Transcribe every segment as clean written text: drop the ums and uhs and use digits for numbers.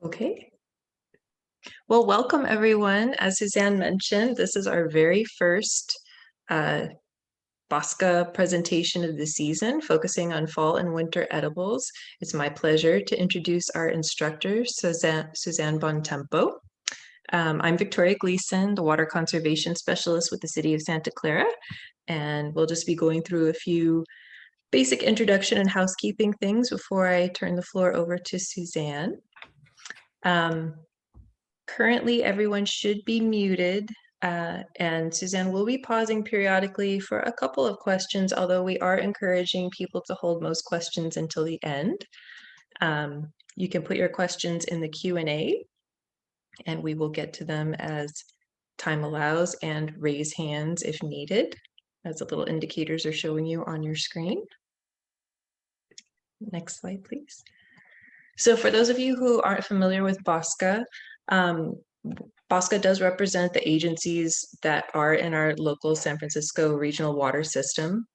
Okay. Well, welcome everyone. As Suzanne mentioned, this is our very first uh, Bosca presentation of the season, focusing on fall and winter edibles. It's my pleasure to introduce our instructor, Suzanne Bontempo. I'm Victoria Gleason, the Water Conservation Specialist with the City of Santa Clara, and we'll just be going through a few basic introduction and housekeeping things before I turn the floor over to Suzanne. Currently, everyone should be muted, and Suzanne will be pausing periodically for a couple of questions, although we are encouraging people to hold most questions until the end. You can put your questions in the Q&A, and we will get to them as time allows, and raise hands if needed, as the little indicators are showing you on your screen. Next slide, please. So for those of you who aren't familiar with Bosca, Bosca does represent the agencies that are in our local San Francisco regional water system.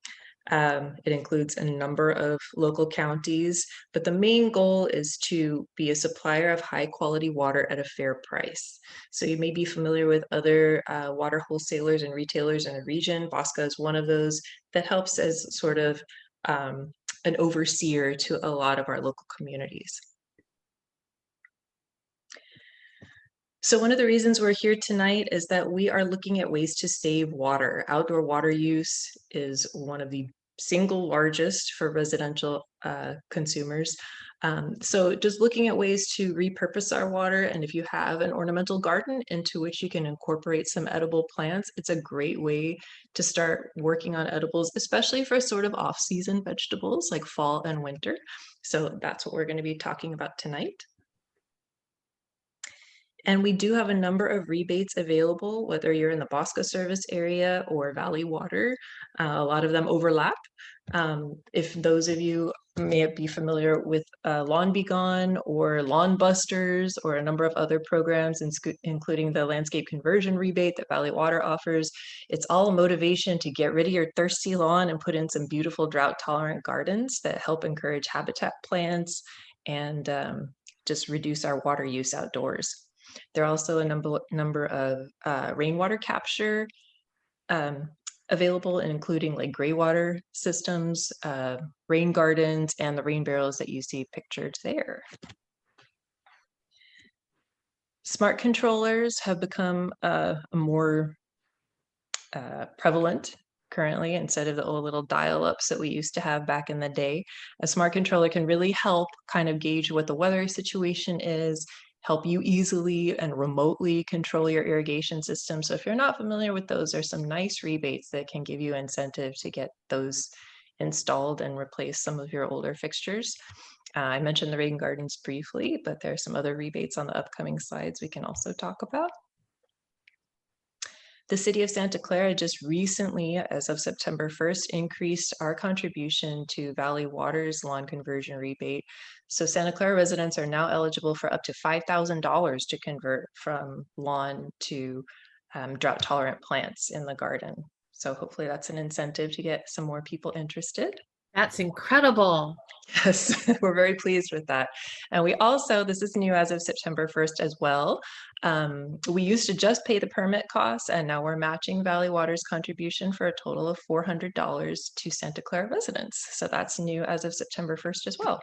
It includes a number of local counties, but the main goal is to be a supplier of high quality water at a fair price. So you may be familiar with other water wholesalers and retailers in the region. Bosca is one of those that helps as sort of an overseer to a lot of our local communities. So one of the reasons we're here tonight is that we are looking at ways to save water. Outdoor water use is one of the single largest for residential consumers. So just looking at ways to repurpose our water, and if you have an ornamental garden into which you can incorporate some edible plants, it's a great way to start working on edibles, especially for sort of off-season vegetables like fall and winter. So that's what we're going to be talking about tonight. And we do have a number of rebates available, whether you're in the Bosca service area or Valley Water. A lot of them overlap. If those of you may be familiar with Lawn Be Gone or Lawn Busters or a number of other programs, including the landscape conversion rebate that Valley Water offers, it's all motivation to get rid of your thirsty lawn and put in some beautiful drought-tolerant gardens that help encourage habitat plants and just reduce our water use outdoors. There are also a number of rainwater capture available, including like gray water systems, rain gardens, and the rain barrels that you see pictured there. Smart controllers have become more prevalent currently instead of the old little dial-ups that we used to have back in the day. A smart controller can really help kind of gauge what the weather situation is, help you easily and remotely control your irrigation system. So if you're not familiar with those, there's some nice rebates that can give you incentive to get those installed and replace some of your older fixtures. I mentioned the rain gardens briefly, but there are some other rebates on the upcoming slides we can also talk about. The City of Santa Clara just recently, as of September 1st, increased our contribution to Valley Water's lawn conversion rebate. So Santa Clara residents are now eligible for up to $5,000 to convert from lawn to drought-tolerant plants in the garden. So hopefully that's an incentive to get some more people interested. That's incredible. Yes, we're very pleased with that. And we also, this is new as of September 1st as well. We used to just pay the permit costs, and now we're matching Valley Water's contribution for a total of $400 to Santa Clara residents. So that's new as of September 1st as well.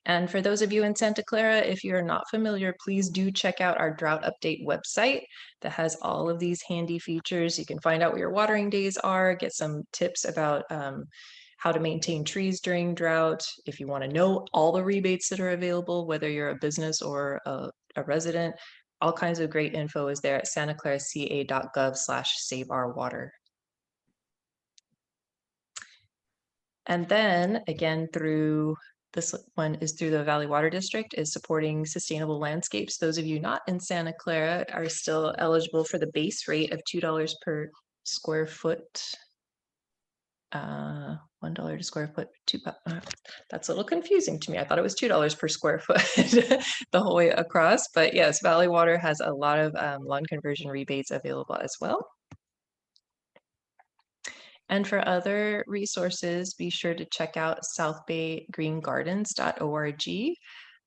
And for those of you in Santa Clara, if you're not familiar, please do check out our drought update website that has all of these handy features. You can find out what your watering days are, get some tips about how to maintain trees during drought. If you want to know all the rebates that are available, whether you're a business or a resident, all kinds of great info is there at santaclaraca.gov/saveourwater. And then again, this one is through the Valley Water District, is supporting sustainable landscapes. Those of you not in Santa Clara are still eligible for the base rate of $2 per square foot. $1 to square foot, that's a little confusing to me. I thought it was $2 per square foot the whole way across, but yes, Valley Water has a lot of lawn conversion rebates available as well. And for other resources, be sure to check out southbaygreengardens.org.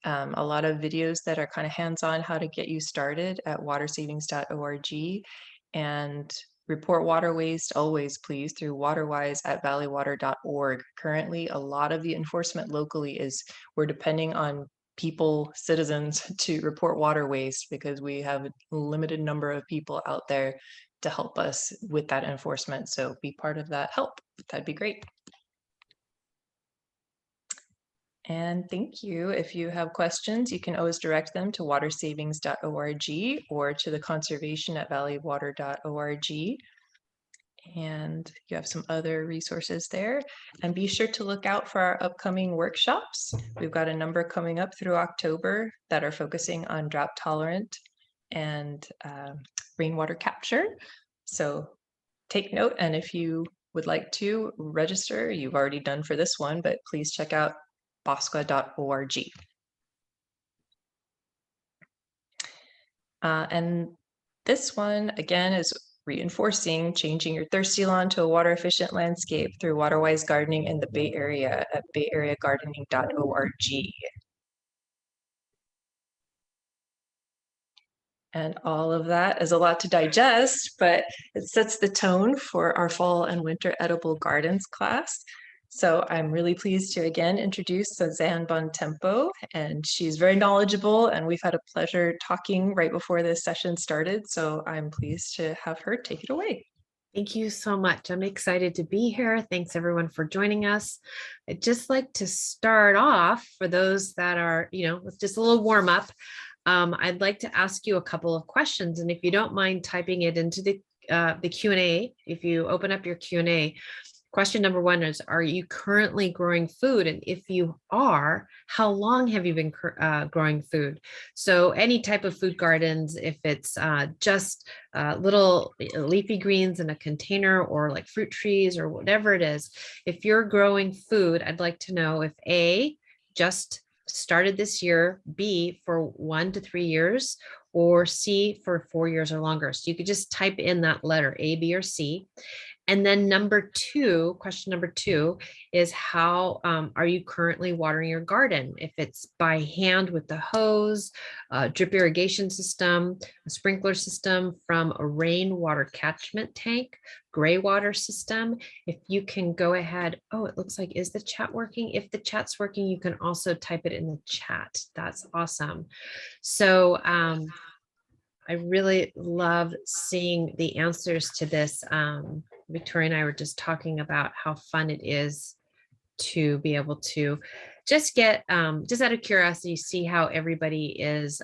A lot of videos that are kind of hands-on how to get you started at watersavings.org, and report water waste always, please, through waterwise@valleywater.org. Currently, a lot of the enforcement locally is we're depending on people, citizens, to report water waste because we have a limited number of people out there to help us with that enforcement. So be part of that help. That'd be great. And thank you. If you have questions, you can always direct them to watersavings.org or to the conservation@valleywater.org. And you have some other resources there. And be sure to look out for our upcoming workshops. We've got a number coming up through October that are focusing on drought tolerant and rainwater capture. So take note, and if you would like to register, you've already done for this one, but please check out bosca.org. And this one, again, is reinforcing changing your thirsty lawn to a water efficient landscape through water-wise gardening in the Bay Area at bayareagardening.org. And all of that is a lot to digest, but it sets the tone for our fall and winter edible gardens class. So I'm really pleased to again introduce Suzanne Bontempo, and she's very knowledgeable, and we've had a pleasure talking right before this session started. So I'm pleased to have her take it away. Thank you so much. I'm excited to be here. Thanks everyone for joining us. I'd just like to start off for those that are, with just a little warm up. I'd like to ask you a couple of questions, and if you don't mind typing it into the Q&A, if you open up your Q&A, question number one is, are you currently growing food? And if you are, how long have you been growing food? So any type of food gardens, if it's just little leafy greens in a container or like fruit trees or whatever it is, if you're growing food, I'd like to know if A, just started this year, B, for 1 to 3 years, or C, for 4 years or longer. So you could just type in that letter A, B, or C. And then question number two is, how are you currently watering your garden? If it's by hand with the hose, drip irrigation system, a sprinkler system from a rainwater catchment tank, gray water system, if you can go ahead. Oh, it looks like, is the chat working? If the chat's working, you can also type it in the chat. That's awesome. So I really love seeing the answers to this. Victoria and I were just talking about how fun it is to be able to just get, just out of curiosity, see how everybody is,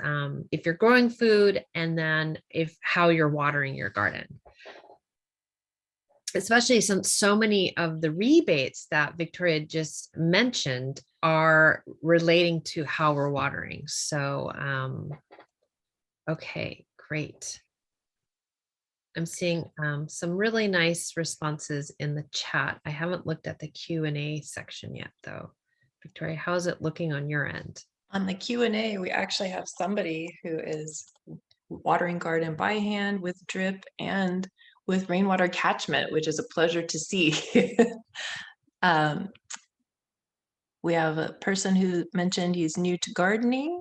if you're growing food, and then how you're watering your garden. Especially since so many of the rebates that Victoria just mentioned are relating to how we're watering. So, okay, great. I'm seeing some really nice responses in the chat. I haven't looked at the Q&A section yet, though. Victoria, how's it looking on your end? On the Q&A, we actually have somebody who is watering garden by hand with drip and with rainwater catchment, which is a pleasure to see. We have a person who mentioned he's new to gardening,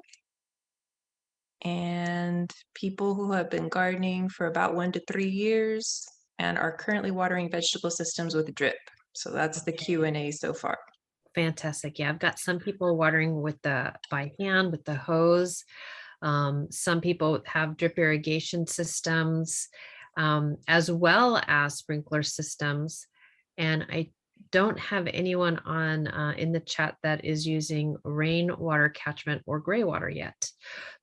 and people who have been gardening for about 1 to 3 years and are currently watering vegetable systems with drip. So that's the Q&A so far. Fantastic. Yeah, I've got some people watering by hand with the hose. Some people have drip irrigation systems, as well as sprinkler systems. And I don't have anyone on in the chat that is using rainwater catchment or gray water yet.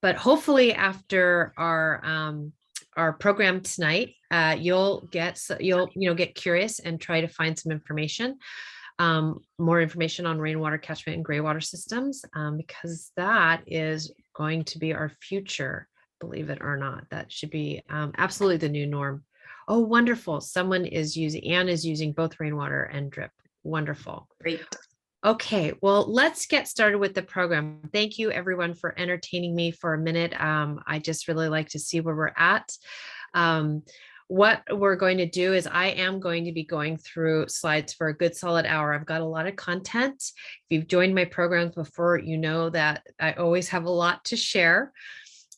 But hopefully after our program tonight, you'll get curious and try to find some information. More information on rainwater catchment and gray water systems, because that is going to be our future, believe it or not. That should be absolutely the new norm. Oh, wonderful. Anne is using both rainwater and drip. Wonderful. Great. Okay, well, let's get started with the program. Thank you everyone for entertaining me for a minute. I just really like to see where we're at. what we're going to do is I am going to be going through slides for a good solid hour. I've got a lot of content. If you've joined my programs before, you know that I always have a lot to share.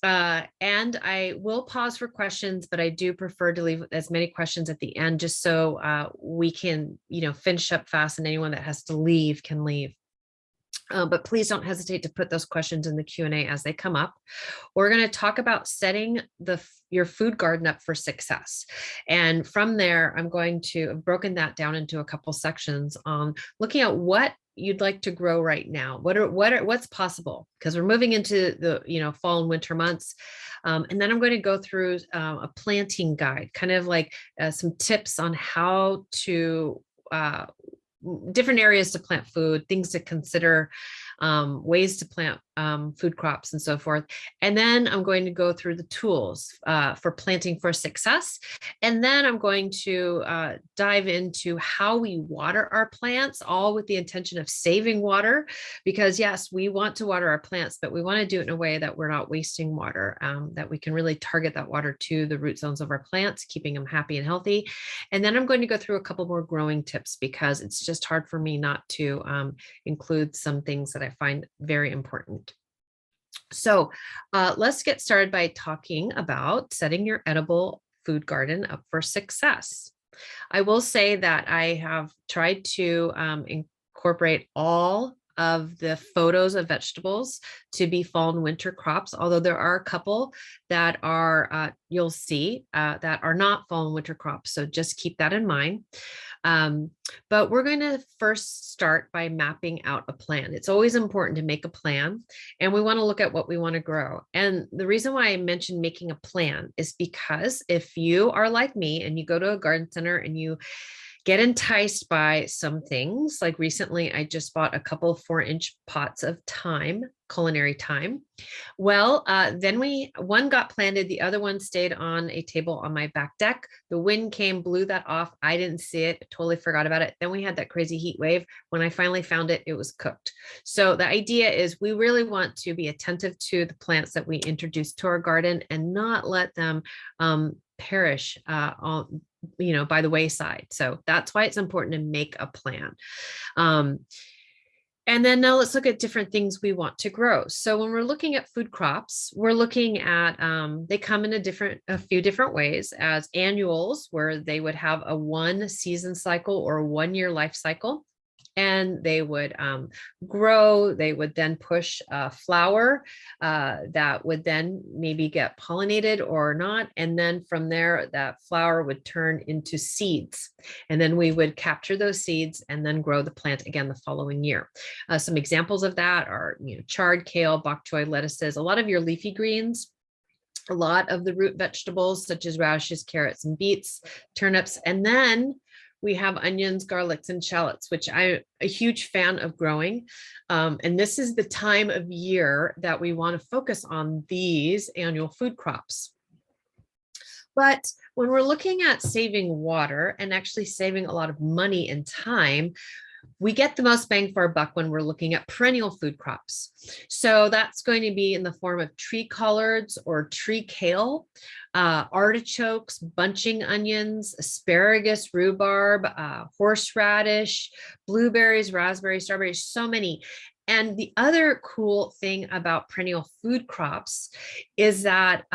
And I will pause for questions, but I do prefer to leave as many questions at the end, just so we can, finish up fast, and anyone that has to leave can leave. But please don't hesitate to put those questions in the Q&A as they come up. We're going to talk about setting your food garden up for success. And from there, I'm going to have broken that down into a couple sections on looking at what you'd like to grow right now. What's possible? Because we're moving into the fall and winter months. And then I'm going to go through a planting guide, kind of like some tips on how to different areas to plant food, things to consider, ways to plant food crops and so forth. And then I'm going to go through the tools for planting for success. And then I'm going to dive into how we water our plants, all with the intention of saving water, because yes, we want to water our plants, but we want to do it in a way that we're not wasting water, that we can really target that water to the root zones of our plants, keeping them happy and healthy. And then I'm going to go through a couple more growing tips, because it's just hard for me not to include some things that I find very important. So let's get started by talking about setting your edible food garden up for success. I will say that I have tried to incorporate all of the photos of vegetables to be fall and winter crops, although there are a couple that are, you'll see, that are not fall and winter crops. So just keep that in mind. But we're going to first start by mapping out a plan. It's always important to make a plan, and we want to look at what we want to grow. And the reason why I mentioned making a plan is because if you are like me and you go to a garden center and you get enticed by some things, like recently I just bought a couple of 4-inch pots of thyme, culinary thyme. Well, then one got planted, the other one stayed on a table on my back deck. The wind came, blew that off. I didn't see it, totally forgot about it. Then we had that crazy heat wave. When I finally found it, it was cooked. So the idea is we really want to be attentive to the plants that we introduce to our garden and not let them perish by the wayside. So that's why it's important to make a plan. And then now let's look at different things we want to grow. So when we're looking at food crops, we're looking at, they come in a few different ways, as annuals, where they would have a 1-season cycle or a 1-year life cycle. And they would grow. They would then push a flower that would then maybe get pollinated or not. And then from there, that flower would turn into seeds. And then we would capture those seeds and then grow the plant again the following year. Some examples of that are chard, kale, bok choy, lettuces, a lot of your leafy greens, a lot of the root vegetables such as radishes, carrots, and beets, turnips. And then we have onions, garlics, and shallots, which I'm a huge fan of growing. And this is the time of year that we want to focus on these annual food crops. But when we're looking at saving water and actually saving a lot of money and time, we get the most bang for our buck when we're looking at perennial food crops. So that's going to be in the form of tree collards or tree kale, artichokes, bunching onions, asparagus, rhubarb, horseradish, blueberries, raspberries, strawberries, so many. And the other cool thing about perennial food crops is that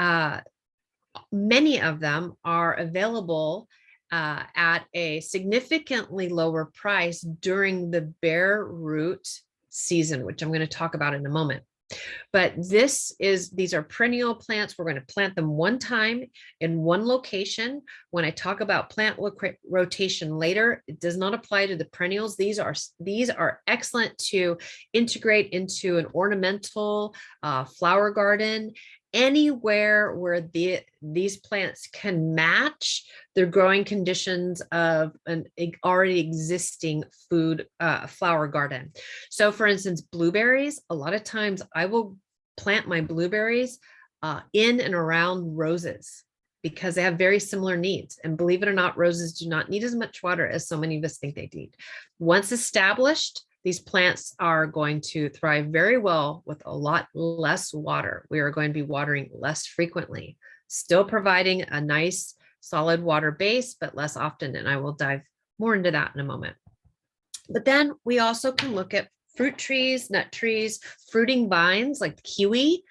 many of them are available at a significantly lower price during the bare root season, which I'm going to talk about in a moment. But these are perennial plants. We're going to plant them one time in one location. When I talk about plant rotation later, it does not apply to the perennials. These are excellent to integrate into an ornamental flower garden, anywhere where these plants can match the growing conditions of an already existing flower garden. So for instance, blueberries, a lot of times I will plant my blueberries in and around roses, because they have very similar needs. And believe it or not, roses do not need as much water as so many of us think they need. Once established, these plants are going to thrive very well with a lot less water. We are going to be watering less frequently, still providing a nice solid water base, but less often. And I will dive more into that in a moment. But then we also can look at fruit trees, nut trees, fruiting vines like the kiwi,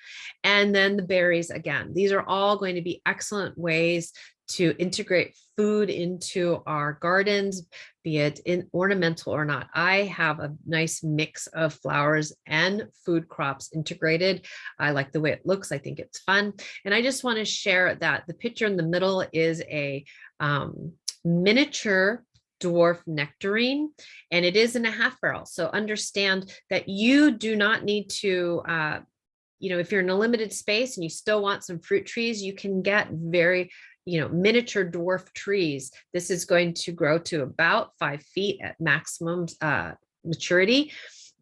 and then the berries again. These are all going to be excellent ways to integrate food into our gardens, be it in ornamental or not. I have a nice mix of flowers and food crops integrated. I like the way it looks. I think it's fun. And I just want to share that the picture in the middle is a miniature dwarf nectarine, and it is in a half barrel. So understand that you do not need to, if you're in a limited space and you still want some fruit trees, you can get very, miniature dwarf trees. This is going to grow to about 5 feet at maximum maturity,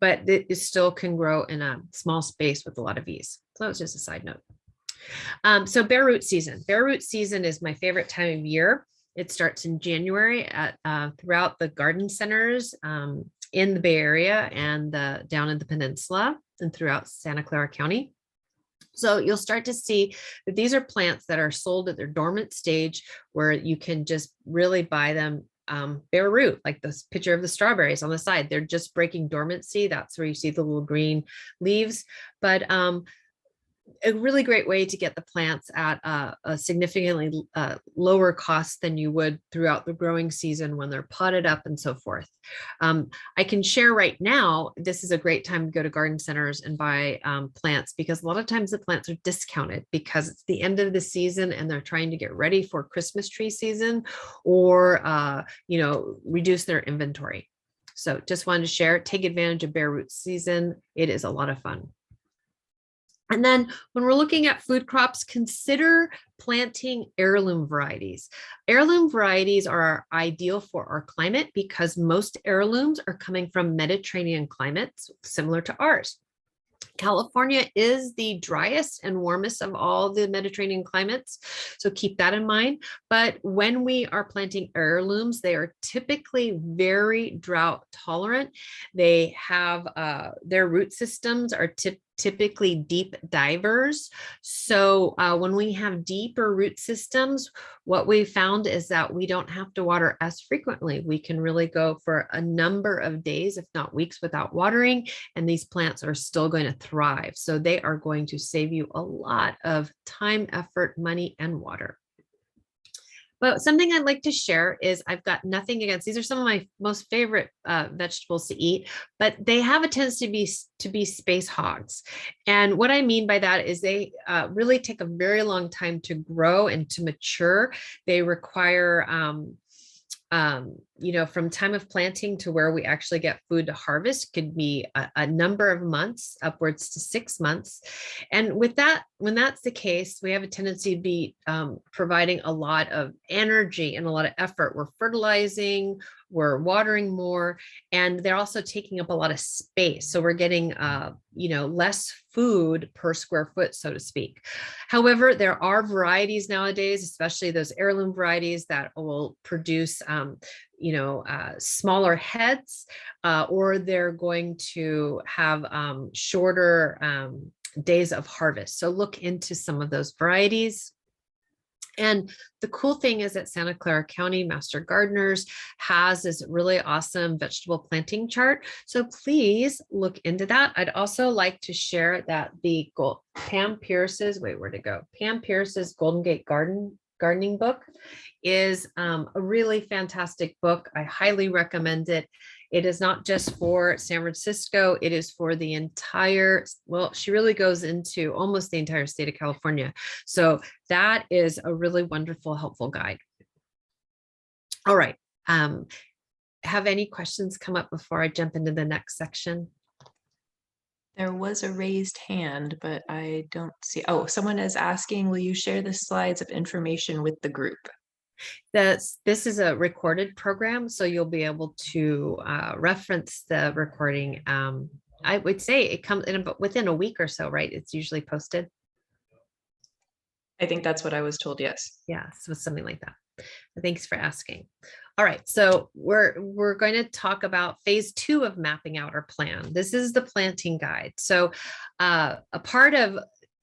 but it still can grow in a small space with a lot of ease. So that was just a side note. So bare root season. Bare root season is my favorite time of year. It starts in January at throughout the garden centers in the Bay Area and down in the peninsula and throughout Santa Clara County. So you'll start to see that these are plants that are sold at their dormant stage, where you can just really buy them bare root, like this picture of the strawberries on the side. They're just breaking dormancy. That's where you see the little green leaves. But a really great way to get the plants at a significantly lower cost than you would throughout the growing season when they're potted up and so forth. I can share right now, this is a great time to go to garden centers and buy plants, because a lot of times the plants are discounted because it's the end of the season and they're trying to get ready for Christmas tree season, or reduce their inventory. So just wanted to share, take advantage of bare root season. It is a lot of fun. And then when we're looking at food crops, consider planting heirloom varieties. Heirloom varieties are ideal for our climate because most heirlooms are coming from Mediterranean climates similar to ours. California is the driest and warmest of all the Mediterranean climates, so keep that in mind. But when we are planting heirlooms, they are typically very drought tolerant. They have their root systems are typically deep divers. So when we have deeper root systems, what we found is that we don't have to water as frequently. We can really go for a number of days, if not weeks, without watering, and these plants are still going to thrive. So they are going to save you a lot of time, effort, money, and water. But something I'd like to share is I've got nothing against, these are some of my most favorite vegetables to eat, but they have a tendency to be space hogs. And what I mean by that is they really take a very long time to grow and to mature. They require from time of planting to where we actually get food to harvest could be a number of months, upwards to 6 months. And with that, when that's the case, we have a tendency to be providing a lot of energy and a lot of effort. We're fertilizing, we're watering more, and they're also taking up a lot of space. So we're getting, less food per square foot, so to speak. However, there are varieties nowadays, especially those heirloom varieties that will produce smaller heads, or they're going to have shorter days of harvest. So look into some of those varieties. And the cool thing is that Santa Clara County Master Gardeners has this really awesome vegetable planting chart. So please look into that. I'd also like to share that the Pam Pierce's, where'd it go? Pam Pierce's Golden Gate gardening book is a really fantastic book. I highly recommend it. It is not just for San Francisco, it is for the entire, well, she really goes into almost the entire state of California. So that is a really wonderful, helpful guide. All right. Have any questions come up before I jump into the next section? There was a raised hand, but I don't see. Oh, someone is asking, will you share the slides of information with the group? This is a recorded program, so you'll be able to reference the recording. I would say it comes in about within a week or so, right? It's usually posted. I think that's what I was told, yes. Yeah, so something like that. Thanks for asking. All right, so we're going to talk about phase 2 of mapping out our plan. This is the planting guide. So a part of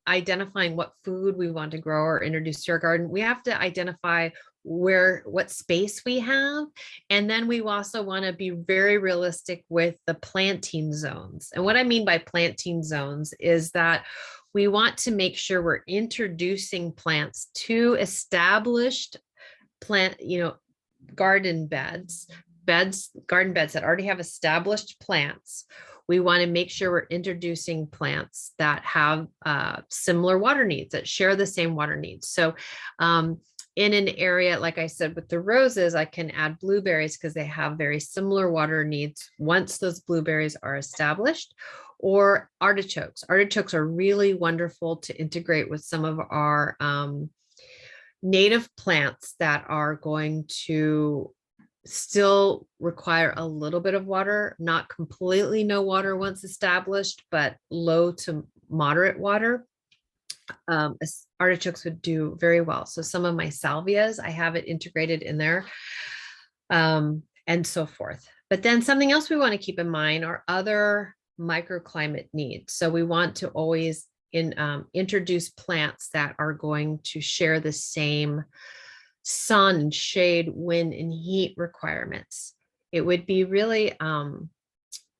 identifying what food we want to grow or introduce to our garden, we have to identify what space we have. And then we also want to be very realistic with the planting zones. And what I mean by planting zones is that we want to make sure we're introducing plants to established plant, garden garden beds that already have established plants. We want to make sure we're introducing plants that have similar water needs, that share the same water needs. So in an area, like I said, with the roses, I can add blueberries because they have very similar water needs once those blueberries are established. Or artichokes. Artichokes are really wonderful to integrate with some of our native plants that are going to still require a little bit of water, not completely no water once established, but low to moderate water. Artichokes would do very well. So some of my salvias, I have it integrated in there, and so forth. But then something else we want to keep in mind are other microclimate needs. So we want to always introduce plants that are going to share the same sun, shade, wind, and heat requirements. It would be really,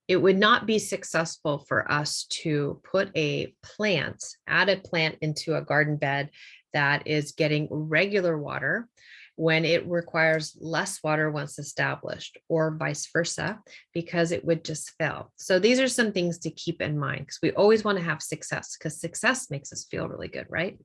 it would not be successful for us to add a plant into a garden bed that is getting regular water when it requires less water once established, or vice versa, because it would just fail. So these are some things to keep in mind, because we always want to have success, because success makes us feel really good, right?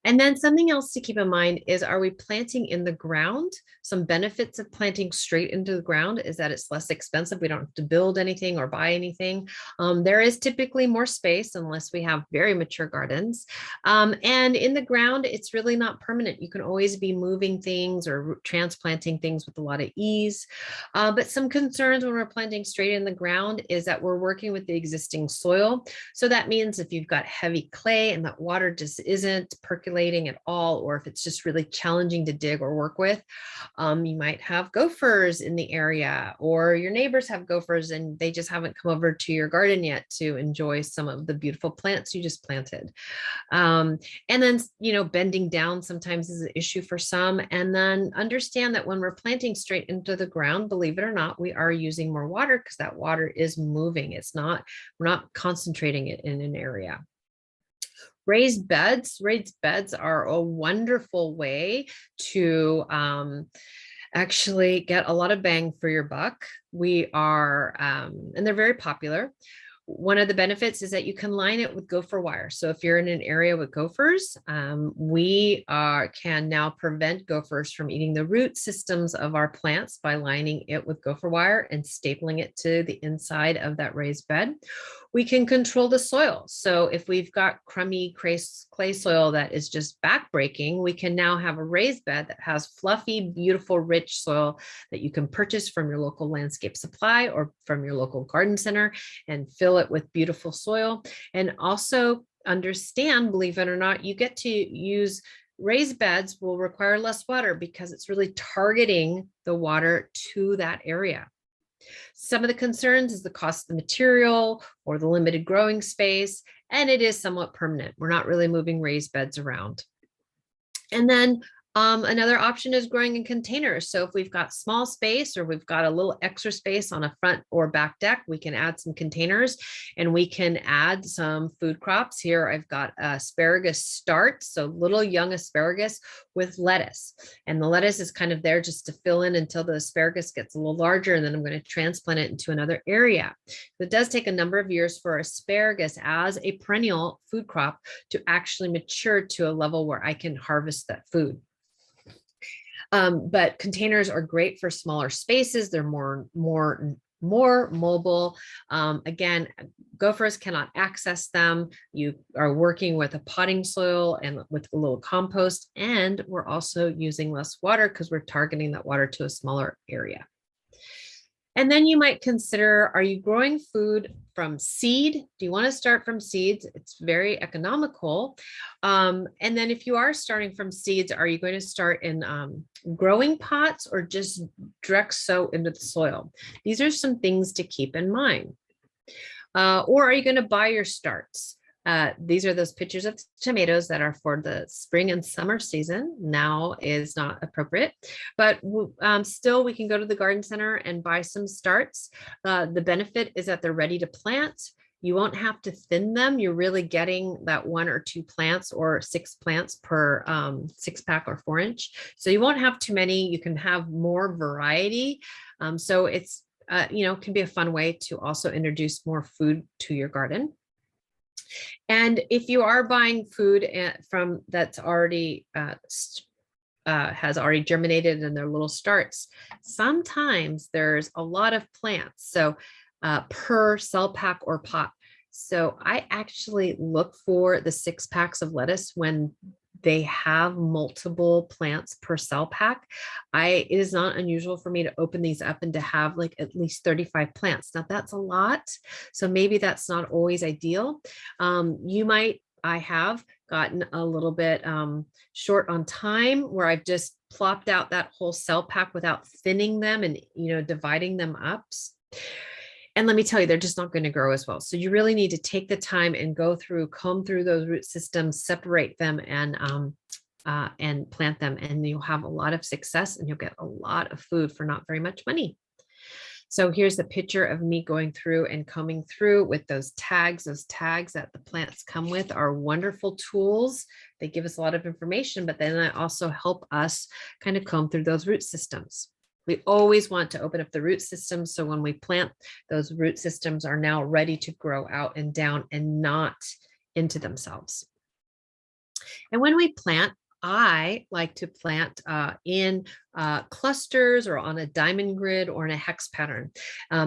And then something else to keep in mind is, are we planting in the ground? Some benefits of planting straight into the ground is that it's less expensive. We don't have to build anything or buy anything. There is typically more space unless we have very mature gardens. And in the ground, it's really not permanent. You can always be moving things or transplanting things with a lot of ease. But some concerns when we're planting straight in the ground is that we're working with the existing soil. So that means if you've got heavy clay and that water just isn't percolating at all, or if it's just really challenging to dig or work with, you might have gophers in the area, or your neighbors have gophers and they just haven't come over to your garden yet to enjoy some of the beautiful plants you just planted. And then, bending down sometimes is an issue for some. And then understand that when we're planting straight into the ground, believe it or not, we are using more water because that water is moving. We're not concentrating it in an area. Raised beds are a wonderful way to actually get a lot of bang for your buck. And they're very popular. One of the benefits is that you can line it with gopher wire. So if you're in an area with gophers, we can now prevent gophers from eating the root systems of our plants by lining it with gopher wire and stapling it to the inside of that raised bed. We can control the soil. So if we've got crummy clay soil that is just backbreaking, we can now have a raised bed that has fluffy, beautiful, rich soil that you can purchase from your local landscape supply or from your local garden center and fill it with beautiful soil. And also understand, believe it or not, you get to use raised beds will require less water because it's really targeting the water to that area. Some of the concerns is the cost of the material or the limited growing space, and it is somewhat permanent. We're not really moving raised beds around. And then another option is growing in containers. So if we've got small space or we've got a little extra space on a front or back deck, we can add some containers and we can add some food crops. Here I've got asparagus start, so little young asparagus with lettuce. And the lettuce is kind of there just to fill in until the asparagus gets a little larger, and then I'm going to transplant it into another area. It does take a number of years for asparagus as a perennial food crop to actually mature to a level where I can harvest that food. But containers are great for smaller spaces. They're more mobile. Again, gophers cannot access them. You are working with a potting soil and with a little compost, and we're also using less water because we're targeting that water to a smaller area. And then you might consider, are you growing food from seed? Do you want to start from seeds? It's very economical. And then if you are starting from seeds, are you going to start in growing pots or just direct sow into the soil? These are some things to keep in mind. Or are you going to buy your starts? These are those pictures of tomatoes that are for the spring and summer season. Now is not appropriate, but still we can go to the garden center and buy some starts. The benefit is that they're ready to plant. You won't have to thin them. You're really getting that 1 or 2 plants or 6 plants per 6-pack or 4-inch. So you won't have too many. You can have more variety. So it's, can be a fun way to also introduce more food to your garden. And if you are buying food from that's already has already germinated and they're little starts, sometimes there's a lot of plants. So per cell pack or pot. So I actually look for the 6 packs of lettuce when they have multiple plants per cell pack. It is not unusual for me to open these up and to have like at least 35 plants. Now that's a lot. So maybe that's not always ideal. I have gotten a little bit short on time where I've just plopped out that whole cell pack without thinning them and, dividing them up. And let me tell you, they're just not going to grow as well. So you really need to take the time and comb through those root systems, separate them and plant them. And you'll have a lot of success and you'll get a lot of food for not very much money. So here's the picture of me going through and combing through with those tags. Those tags that the plants come with are wonderful tools. They give us a lot of information, but then they also help us kind of comb through those root systems. We always want to open up the root systems. So when we plant, those root systems are now ready to grow out and down and not into themselves. And when we plant, I like to plant in clusters or on a diamond grid or in a hex pattern.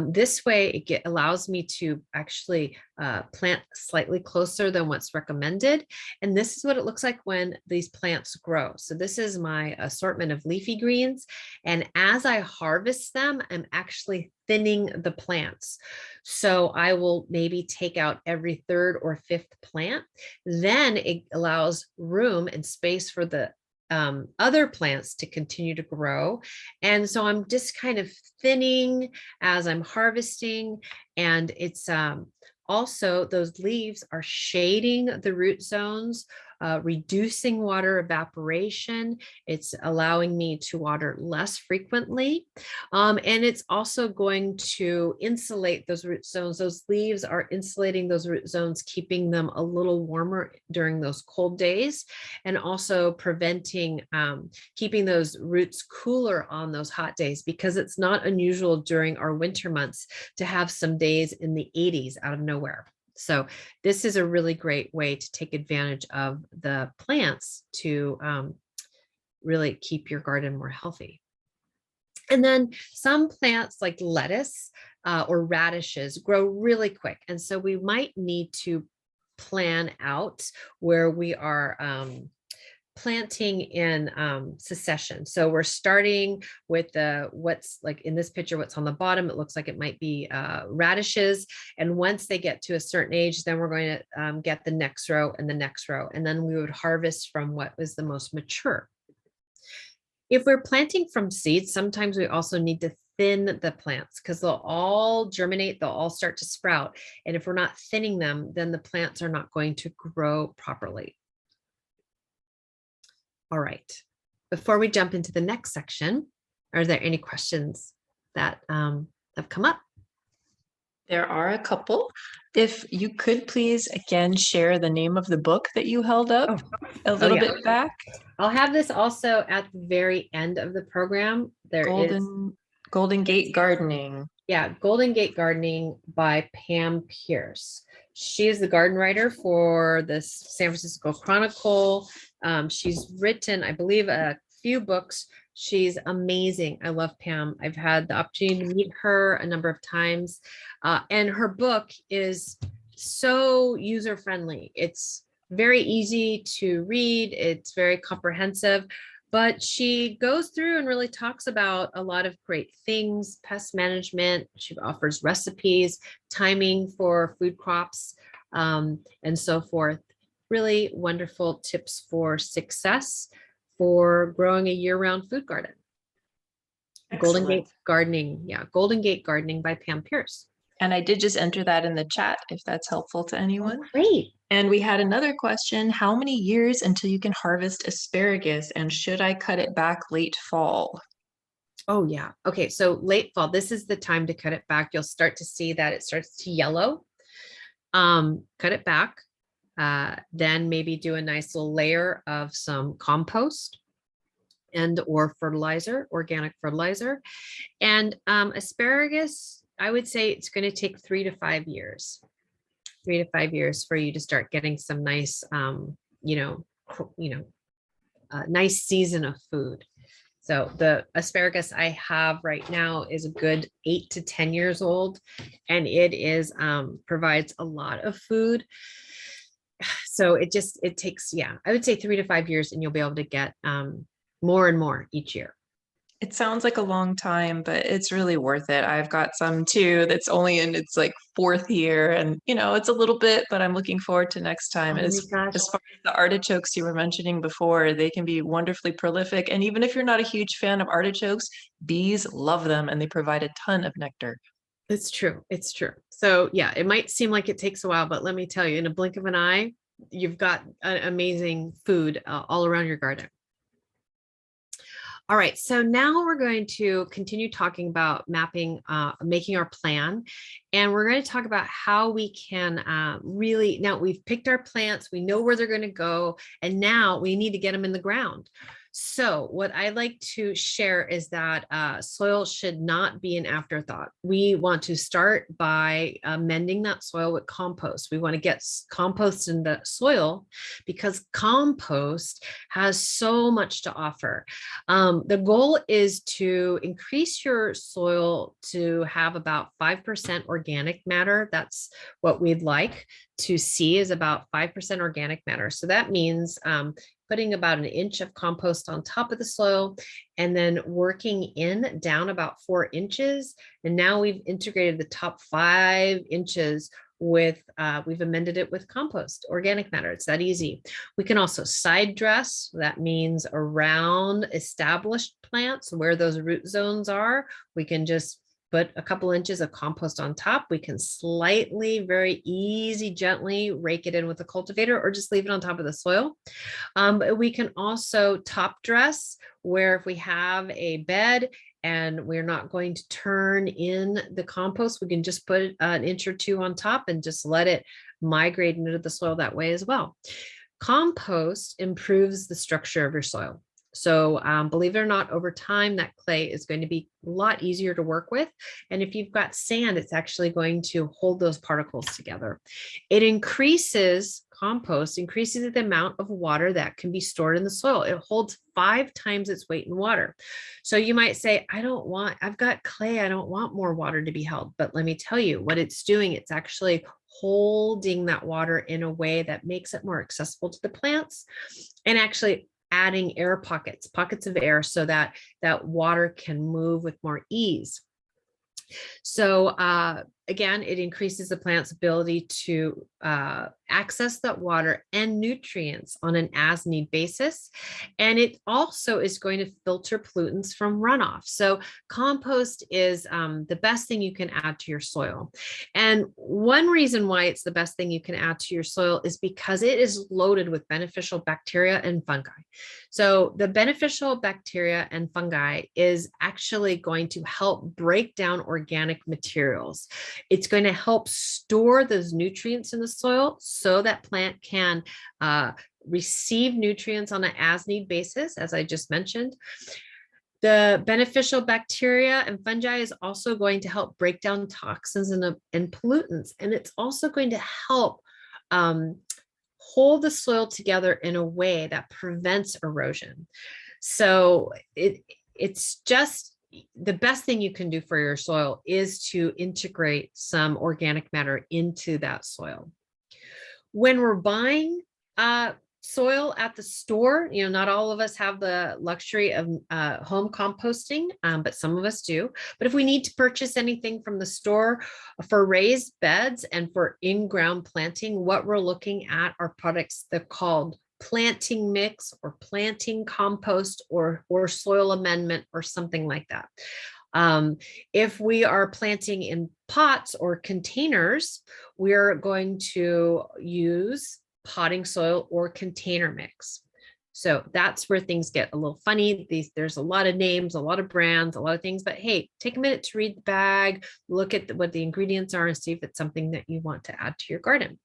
This way it allows me to actually plant slightly closer than what's recommended. And this is what it looks like when these plants grow. So this is my assortment of leafy greens. And as I harvest them, I'm actually thinning the plants. So I will maybe take out every 3rd or 5th plant. Then it allows room and space for the other plants to continue to grow. And so I'm just kind of thinning as I'm harvesting. And it's also those leaves are shading the root zones, reducing water evaporation. It's allowing me to water less frequently. And it's also going to insulate those root zones. Those leaves are insulating those root zones, keeping them a little warmer during those cold days, and also preventing, keeping those roots cooler on those hot days, because it's not unusual during our winter months to have some days in the 80s out of nowhere. So this is a really great way to take advantage of the plants to really keep your garden more healthy. And then some plants like lettuce or radishes grow really quick. And so we might need to plan out where we are planting in succession. So we're starting with what's like in this picture, what's on the bottom. It looks like it might be radishes. And once they get to a certain age, then we're going to get the next row and the next row. And then we would harvest from what was the most mature. If we're planting from seeds, sometimes we also need to thin the plants because they'll all germinate, they'll all start to sprout. And if we're not thinning them, then the plants are not going to grow properly. All right, before we jump into the next section, are there any questions that have come up? There are a couple. If you could please again share the name of the book that you held up a little bit back. I'll have this also at the very end of the program. Golden Gate Gardening. Yeah, Golden Gate Gardening by Pam Pierce. She is the garden writer for the San Francisco Chronicle. She's written, I believe, a few books. She's amazing. I love Pam. I've had the opportunity to meet her a number of times. And her book is so user-friendly. It's very easy to read. It's very comprehensive. But she goes through and really talks about a lot of great things, pest management. She offers recipes, timing for food crops, and so forth. Really wonderful tips for success for growing a year-round food garden. Excellent. Golden Gate Gardening. Yeah, Golden Gate Gardening by Pam Pierce. And I did just enter that in the chat if that's helpful to Oh, anyone. great. And we had another question, how many years until you can harvest asparagus and should I cut it back late fall? Oh, yeah. Okay. So late fall, this is the time to cut it back. You'll start to see that it starts to yellow. Cut it back. Then maybe do a nice little layer of some compost and or fertilizer, organic fertilizer. And asparagus, I would say it's going to take 3 to 5 years. 3 to 5 years for you to start getting some nice, you know, nice season of food. So the asparagus I have right now is a good 8 to 10 years old, and it is provides a lot of food. So it takes, yeah, I would say 3 to 5 years, and you'll be able to get more and more each year. It sounds like a long time, but it's really worth it. I've got some too that's only in its like fourth year, and it's a little bit, but I'm looking forward to next time. Oh my As gosh. far as the artichokes you were mentioning before, they can be wonderfully prolific. And even if you're not a huge fan of artichokes, bees love them and they provide a ton of nectar. It's true. It's true. So yeah, it might seem like it takes a while, but let me tell you, in a blink of an eye, you've got amazing food all around your garden. All right, so now we're going to continue talking about mapping, making our plan, and we're going to talk about how we can really, now we've picked our plants, we know where they're going to go, and now we need to get them in the ground. So what I like to share is that soil should not be an afterthought. We want to start by mending that soil with compost. We want to get compost in the soil because compost has so much to offer. The goal is to increase your soil to have about 5% organic matter. That's what we'd like to see, is about 5% organic matter. So that means putting about an inch of compost on top of the soil and then working in down about 4 inches. And now we've integrated the top 5 inches with, we've amended it with compost, organic matter. It's that easy. We can also side dress. That means around established plants where those root zones are, we can just put a couple inches of compost on top. We can slightly, very easy, gently rake it in with a cultivator or just leave it on top of the soil. We can also top dress, where if we have a bed and we're not going to turn in the compost, we can just put an inch or two on top and just let it migrate into the soil that way as well. Compost improves the structure of your soil. So believe it or not, over time, that clay is going to be a lot easier to work with. And if you've got sand, it's actually going to hold those particles together. It increases, compost increases the amount of water that can be stored in the soil. It holds 5 times its weight in water. So you might say, I've got clay, I don't want more water to be held. But let me tell you what it's doing. It's actually holding that water in a way that makes it more accessible to the plants, and actually adding air pockets of air, so that that water can move with more ease. So again, it increases the plant's ability to access that water and nutrients on an as-need basis. And it also is going to filter pollutants from runoff. So compost is the best thing you can add to your soil. And one reason why it's the best thing you can add to your soil is because it is loaded with beneficial bacteria and fungi. So the beneficial bacteria and fungi is actually going to help break down organic materials. It's going to help store those nutrients in the soil so that plant can receive nutrients on an as-need basis, as I just mentioned. The beneficial bacteria and fungi is also going to help break down toxins and pollutants. And it's also going to help hold the soil together in a way that prevents erosion. So it's just the best thing you can do for your soil is to integrate some organic matter into that soil. When we're buying soil at the store, not all of us have the luxury of home composting, but some of us do. But if we need to purchase anything from the store for raised beds and for in-ground planting, what we're looking at are products that are called planting mix or planting compost or soil amendment or something like that. If we are planting in pots or containers, we're going to use potting soil or container mix. So that's where things get a little funny. There's a lot of names, a lot of brands, a lot of things, but hey, take a minute to read the bag, look at what the ingredients are and see if it's something that you want to add to your garden.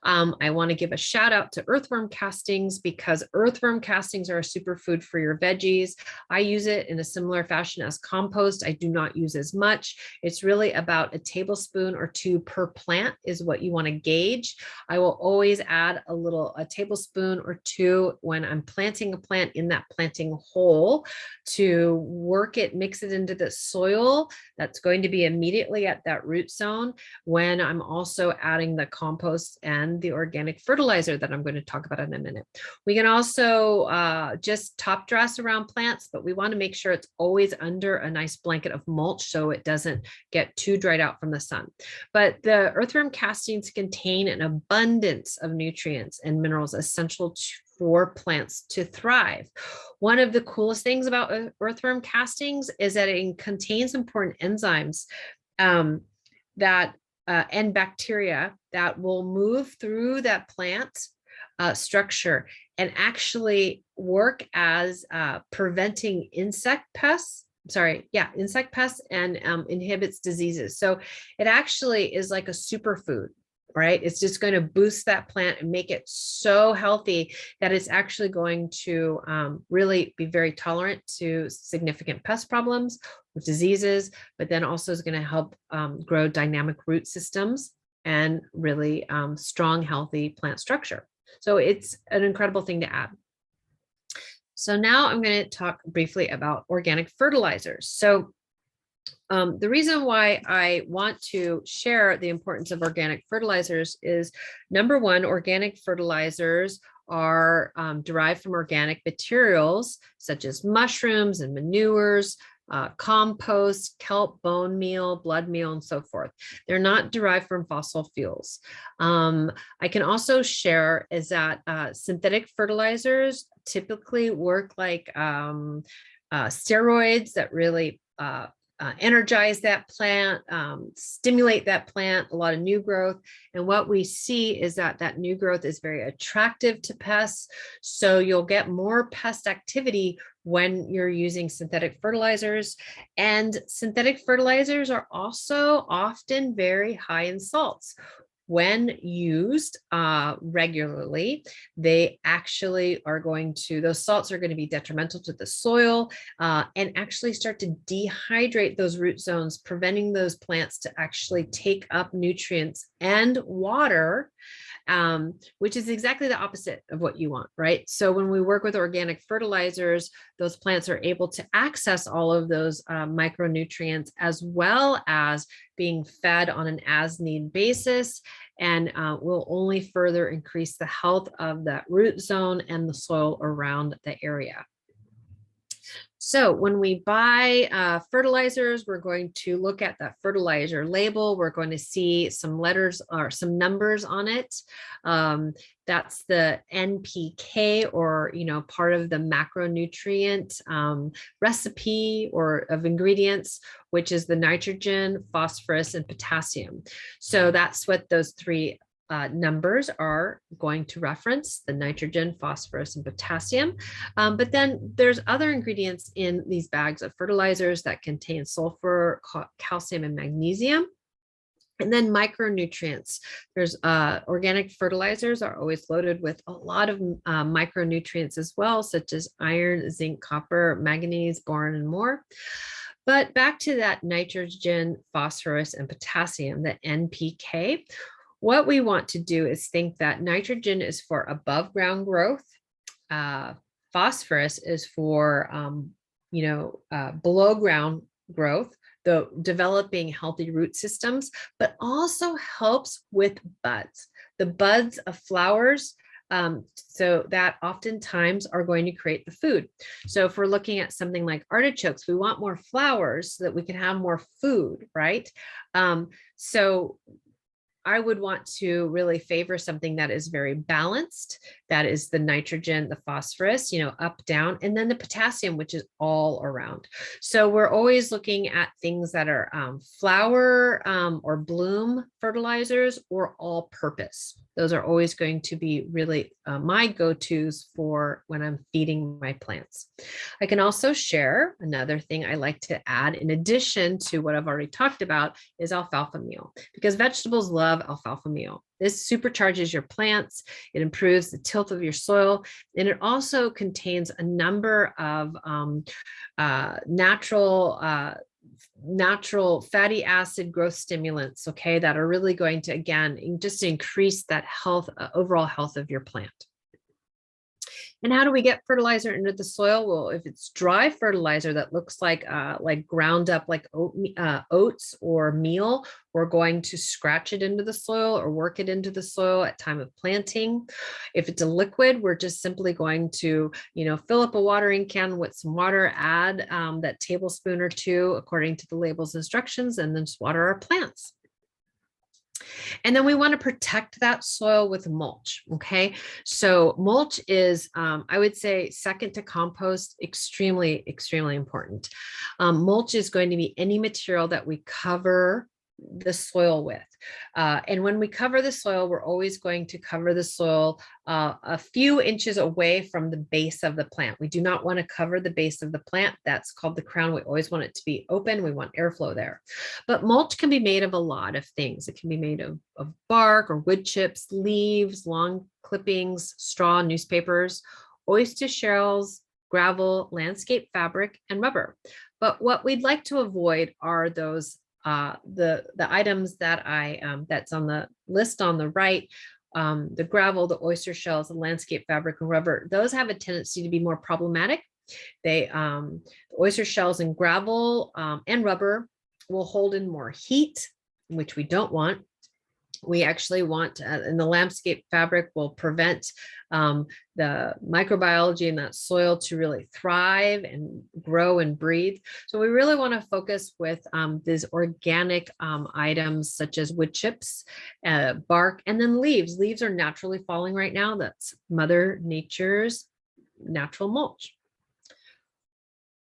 I want to give a shout out to earthworm castings because earthworm castings are a superfood for your veggies. I use it in a similar fashion as compost. I do not use as much. It's really about a tablespoon or two per plant is what you want to gauge. I will always add a tablespoon or two when I'm planting a plant in that planting hole to work it, mix it into the soil that's going to be immediately at that root zone when I'm also adding the compost and the organic fertilizer that I'm going to talk about in a minute. We can also just top dress around plants, but we want to make sure it's always under a nice blanket of mulch so it doesn't get too dried out from the sun. But the earthworm castings contain an abundance of nutrients and minerals essential for plants to thrive. One of the coolest things about earthworm castings is that it contains important enzymes that and bacteria that will move through that plant structure and actually work as preventing insect pests and inhibits diseases. So it actually is like a superfood, right? It's just going to boost that plant and make it so healthy that it's actually going to really be very tolerant to significant pest problems, with diseases, but then also is going to help grow dynamic root systems and really strong, healthy plant structure. So it's an incredible thing to add. So now I'm going to talk briefly about organic fertilizers. So the reason why I want to share the importance of organic fertilizers is, number one, organic fertilizers are derived from organic materials such as mushrooms and manures, compost, kelp, bone meal, blood meal, and so forth. They're not derived from fossil fuels. I can also share is that synthetic fertilizers typically work like steroids that really energize that plant, stimulate that plant, a lot of new growth. And what we see is that that new growth is very attractive to pests. So you'll get more pest activity when you're using synthetic fertilizers. And synthetic fertilizers are also often very high in salts. When used regularly, they actually are those salts are going to be detrimental to the soil and actually start to dehydrate those root zones, preventing those plants to actually take up nutrients and water, which is exactly the opposite of what you want, right? So when we work with organic fertilizers, those plants are able to access all of those micronutrients as well as being fed on an as-need basis, and will only further increase the health of that root zone and the soil around the area. So when we buy fertilizers, we're going to look at that fertilizer label. We're going to see some letters or some numbers on it. That's the NPK, or part of the macronutrient recipe or of ingredients, which is the nitrogen, phosphorus, and potassium. So that's what those three numbers are going to reference: the nitrogen, phosphorus, and potassium. But then there's other ingredients in these bags of fertilizers that contain sulfur, calcium, and magnesium. And then micronutrients. There's organic fertilizers are always loaded with a lot of micronutrients as well, such as iron, zinc, copper, manganese, boron, and more. But back to that nitrogen, phosphorus, and potassium, the NPK. What we want to do is think that nitrogen is for above ground growth. Phosphorus is for, below ground growth, the developing healthy root systems, but also helps with buds, the buds of flowers. So that oftentimes are going to create the food. So if we're looking at something like artichokes, we want more flowers so that we can have more food, right? So I would want to really favor something that is very balanced. That is the nitrogen, the phosphorus, up, down, and then the potassium, which is all around. So we're always looking at things that are flower or bloom fertilizers or all purpose. Those are always going to be really my go-tos for when I'm feeding my plants. I can also share another thing I like to add in addition to what I've already talked about is alfalfa meal, because vegetables love alfalfa meal. This supercharges your plants, it improves the tilth of your soil, and it also contains a number of natural fatty acid growth stimulants, okay, that are really going to, again, just increase that health, overall health of your plant. And how do we get fertilizer into the soil? Well, if it's dry fertilizer that looks like ground up like oats or meal, we're going to scratch it into the soil or work it into the soil at time of planting. If it's a liquid, we're just simply going to, fill up a watering can with some water, add that tablespoon or two according to the label's instructions, and then just water our plants. And then we want to protect that soil with mulch. Okay. So mulch is, I would say, second to compost, extremely, extremely important. Mulch is going to be any material that we cover the soil with. And when we cover the soil, we're always going to cover the soil a few inches away from the base of the plant. We do not want to cover the base of the plant. That's called the crown. We always want it to be open. We want airflow there. But mulch can be made of a lot of things. It can be made of bark or wood chips, leaves, long clippings, straw, newspapers, oyster shells, gravel, landscape fabric, and rubber. But what we'd like to avoid are those the items that that's on the list on the right, the gravel, the oyster shells, the landscape fabric, and rubber. Those have a tendency to be more problematic. The oyster shells and gravel and rubber will hold in more heat, which we don't want. We actually want, and the landscape fabric will prevent the microbiology in that soil to really thrive and grow and breathe. So we really want to focus with these organic items such as wood chips, bark, and then leaves. Leaves are naturally falling right now. That's Mother Nature's natural mulch.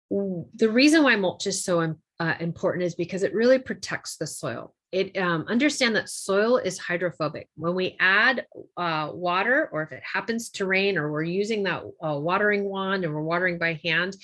The reason why mulch is so important is because it really protects the soil. It understand that soil is hydrophobic. When we add water, or if it happens to rain, or we're using that watering wand and we're watering by hand,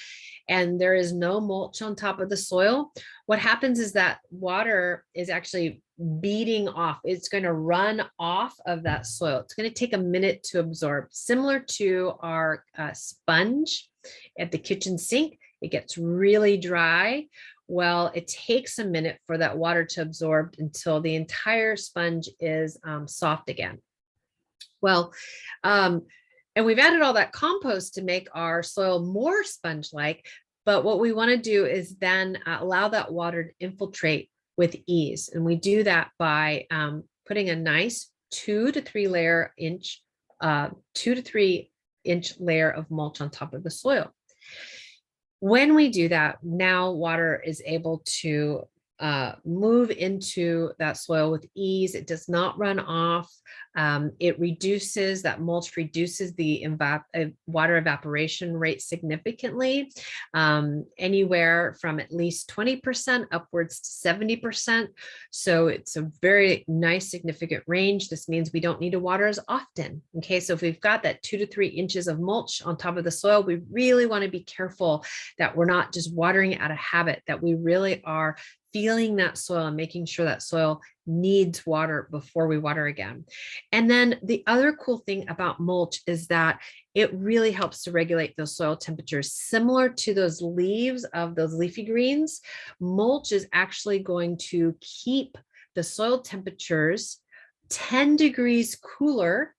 and there is no mulch on top of the soil, what happens is that water is actually beating off. It's going to run off of that soil. It's going to take a minute to absorb, similar to our sponge at the kitchen sink. It gets really dry. Well, it takes a minute for that water to absorb until the entire sponge is soft again. Well, and we've added all that compost to make our soil more sponge-like, but what we want to do is then allow that water to infiltrate with ease. And we do that by putting a nice 2 to 3 inch layer of mulch on top of the soil. When we do that, now water is able to move into that soil with ease. It does not run off. It reduces, that mulch reduces the water evaporation rate significantly, anywhere from at least 20% upwards to 70%. So it's a very nice, significant range. This means we don't need to water as often. Okay, so if we've got that 2 to 3 inches of mulch on top of the soil, we really want to be careful that we're not just watering out of habit, that we really are feeling that soil and making sure that soil needs water before we water again. And then the other cool thing about mulch is that it really helps to regulate those soil temperatures. Similar to those leaves of those leafy greens, mulch is actually going to keep the soil temperatures 10 degrees cooler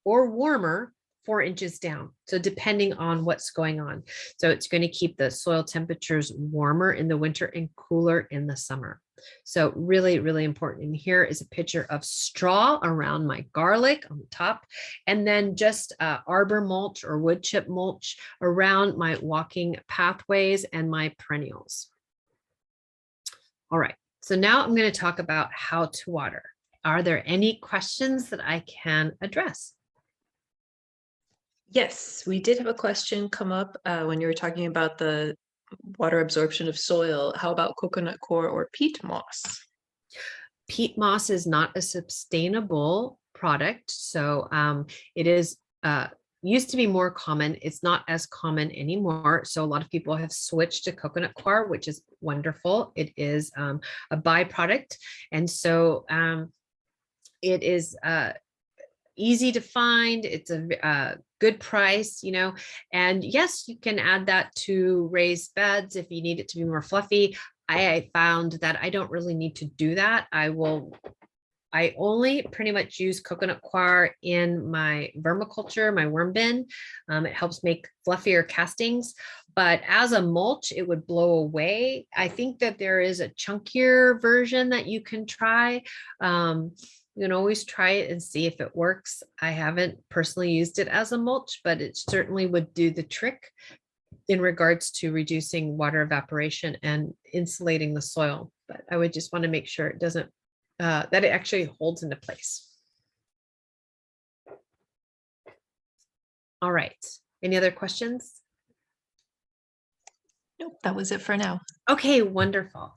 or warmer 4 inches down. So depending on what's going on. So it's going to keep the soil temperatures warmer in the winter and cooler in the summer. So really, really important. And here is a picture of straw around my garlic on the top, and then just arbor mulch or wood chip mulch around my walking pathways and my perennials. All right. So now I'm going to talk about how to water. Are there any questions that I can address? Yes, we did have a question come up when you were talking about the water absorption of soil. How about coconut coir or peat moss? Peat moss is not a sustainable product. So it is used to be more common. It's not as common anymore. So a lot of people have switched to coconut coir, which is wonderful. It is a byproduct. And so it is easy to find. It's a good price, and yes, you can add that to raised beds if you need it to be more fluffy. I found that I don't really need to do that. I only pretty much use coconut coir in my vermiculture, my worm bin. It helps make fluffier castings, but as a mulch, it would blow away. I think that there is a chunkier version that you can try. You can always try it and see if it works. I haven't personally used it as a mulch, but it certainly would do the trick in regards to reducing water evaporation and insulating the soil. But I would just want to make sure it doesn't, that it actually holds into place. All right. Any other questions? Nope, that was it for now. Okay, wonderful.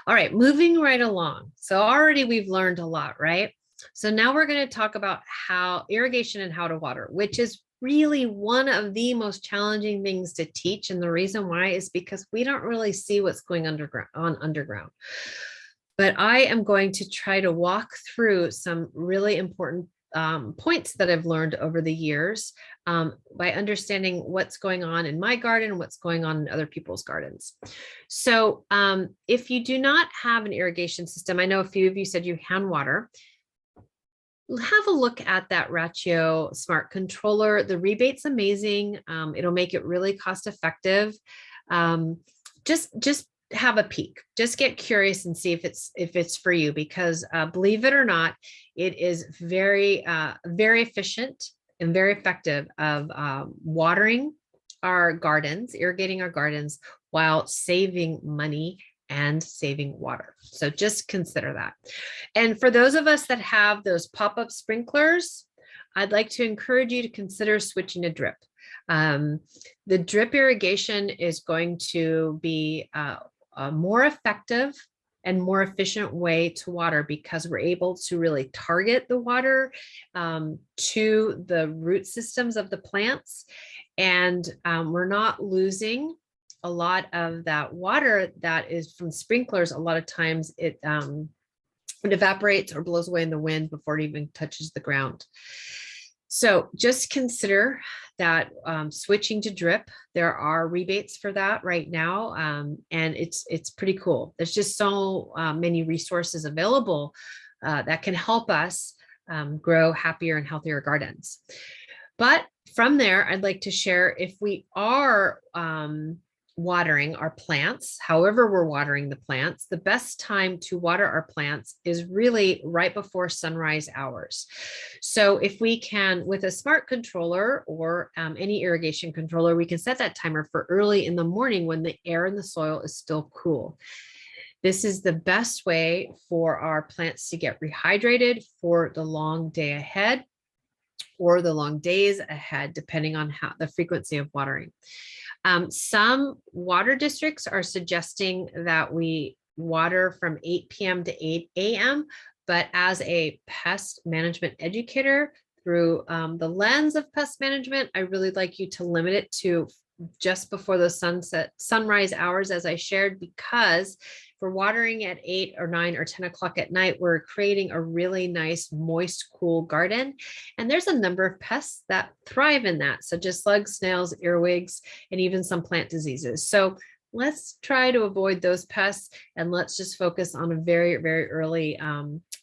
All right, moving right along. So already we've learned a lot, right? So now we're going to talk about how irrigation and how to water, which is really one of the most challenging things to teach. And the reason why is because we don't really see what's going underground. But I am going to try to walk through some really important points that I've learned over the years by understanding what's going on in my garden and what's going on in other people's gardens. So if you do not have an irrigation system, I know a few of you said you hand water. Have a look at that Ratio Smart Controller. The rebate's amazing. It'll make it really cost effective. Just have a peek. Just get curious and see if it's for you, because believe it or not, it is very very efficient and very effective of watering our gardens, irrigating our gardens while saving money and saving water. So just consider that. And for those of us that have those pop-up sprinklers, I'd like to encourage you to consider switching to drip. The drip irrigation is going to be a more effective and more efficient way to water, because we're able to really target the water to the root systems of the plants. And we're not losing a lot of that water that is from sprinklers. A lot of times it evaporates or blows away in the wind before it even touches the ground. So just consider that switching to drip. There are rebates for that right now, and it's pretty cool. There's just so many resources available that can help us grow happier and healthier gardens. But from there, I'd like to share, if we are watering our plants, however we're watering the plants, the best time to water our plants is really right before sunrise hours. So if we can, with a smart controller or any irrigation controller, we can set that timer for early in the morning when the air in the soil is still cool. This is the best way for our plants to get rehydrated for the long day ahead or the long days ahead, depending on the frequency of watering. Some water districts are suggesting that we water from 8 p.m. to 8 a.m., but as a pest management educator, through the lens of pest management, I really like you to limit it to just before the sunrise hours, as I shared, because if we're watering at 8 or 9 or 10 o'clock at night, we're creating a really nice, moist, cool garden. And there's a number of pests that thrive in that. So just slugs, snails, earwigs, and even some plant diseases. So let's try to avoid those pests, and let's just focus on a very, very early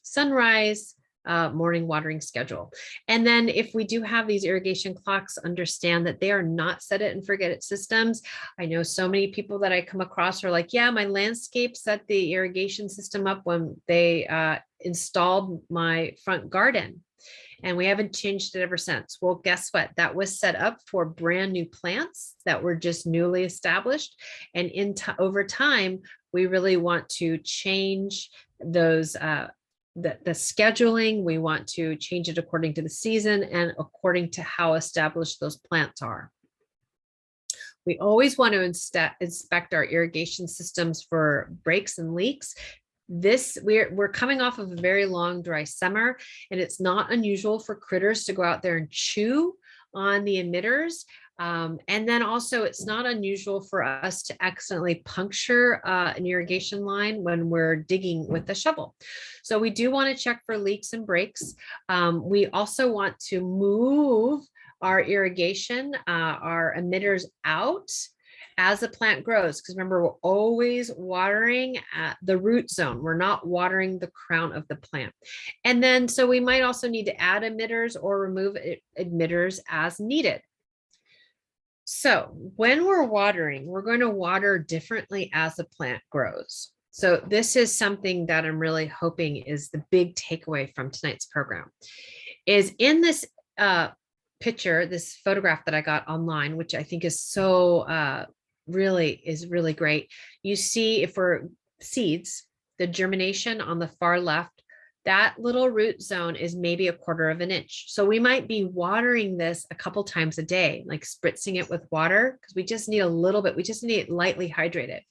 sunrise morning watering schedule. And then if we do have these irrigation clocks, understand that they are not set it and forget it systems. I know so many people that I come across are like, yeah, my landscape set the irrigation system up when they installed my front garden, and we haven't changed it ever since. Well, guess what? That was set up for brand new plants that were just newly established. And over time, we really want to change those the scheduling. We want to change it according to the season and according to how established those plants are. We always want to inspect our irrigation systems for breaks and leaks. We're coming off of a very long dry summer, and it's not unusual for critters to go out there and chew on the emitters. And then also, it's not unusual for us to accidentally puncture an irrigation line when we're digging with the shovel. So we do want to check for leaks and breaks. We also want to move our irrigation, our emitters out as the plant grows, because remember, we're always watering at the root zone. We're not watering the crown of the plant. And then, so we might also need to add emitters or remove emitters as needed. So when we're watering, we're going to water differently as the plant grows. So this is something that I'm really hoping is the big takeaway from tonight's program. Is in this picture, this photograph that I got online, which I think is so really great. You see, if we're seeds, the germination on the far left, that little root zone is maybe 1/4 of an inch. So we might be watering this a couple times a day, like spritzing it with water, because we just need a little bit, we just need it lightly hydrated.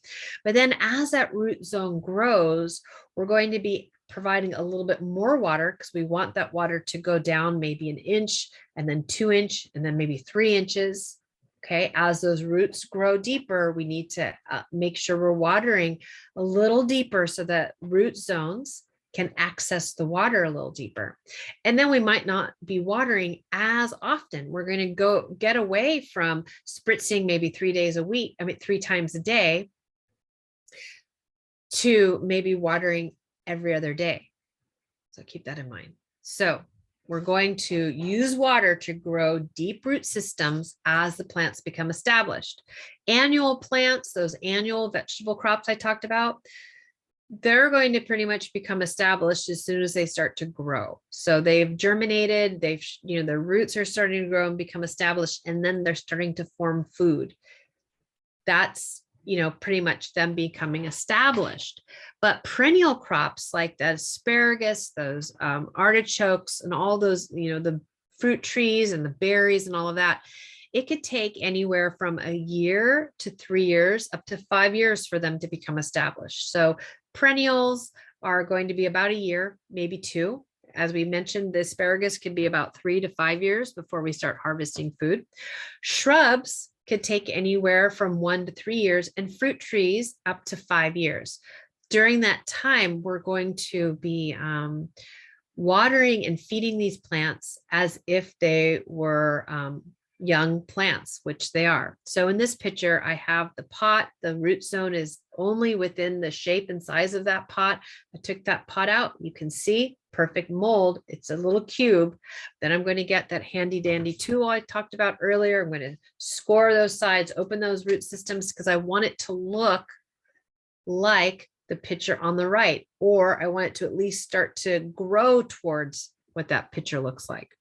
But then as that root zone grows, we're going to be providing a little bit more water, because we want that water to go down maybe 1 inch, and then 2 inch, and then maybe 3 inches. Okay, as those roots grow deeper, we need to make sure we're watering a little deeper so that root zones can access the water a little deeper. And then we might not be watering as often. We're going to go get away from spritzing maybe 3 days a week, 3 times a day, to maybe watering every other day. So keep that in mind. So we're going to use water to grow deep root systems as the plants become established. Annual plants, those annual vegetable crops I talked about, they're going to pretty much become established as soon as they start to grow. So they've germinated, their roots are starting to grow and become established, and then they're starting to form food. That's, pretty much them becoming established. But perennial crops like the asparagus, those artichokes, and all those, the fruit trees and the berries and all of that, it could take anywhere from 1 year to 3 years, up to 5 years for them to become established. So perennials are going to be about 1 year, maybe 2. As we mentioned, the asparagus could be about 3 to 5 years before we start harvesting food. Shrubs could take anywhere from 1 to 3 years, and fruit trees up to 5 years. During that time, we're going to be watering and feeding these plants as if they were young plants, which they are. So in this picture, I have the pot. The root zone is only within the shape and size of that pot. I took that pot out. You can see perfect mold. It's a little cube. Then I'm going to get that handy dandy tool I talked about earlier. I'm going to score those sides, open those root systems, because I want it to look like the picture on the right, or I want it to at least start to grow towards what that picture looks like.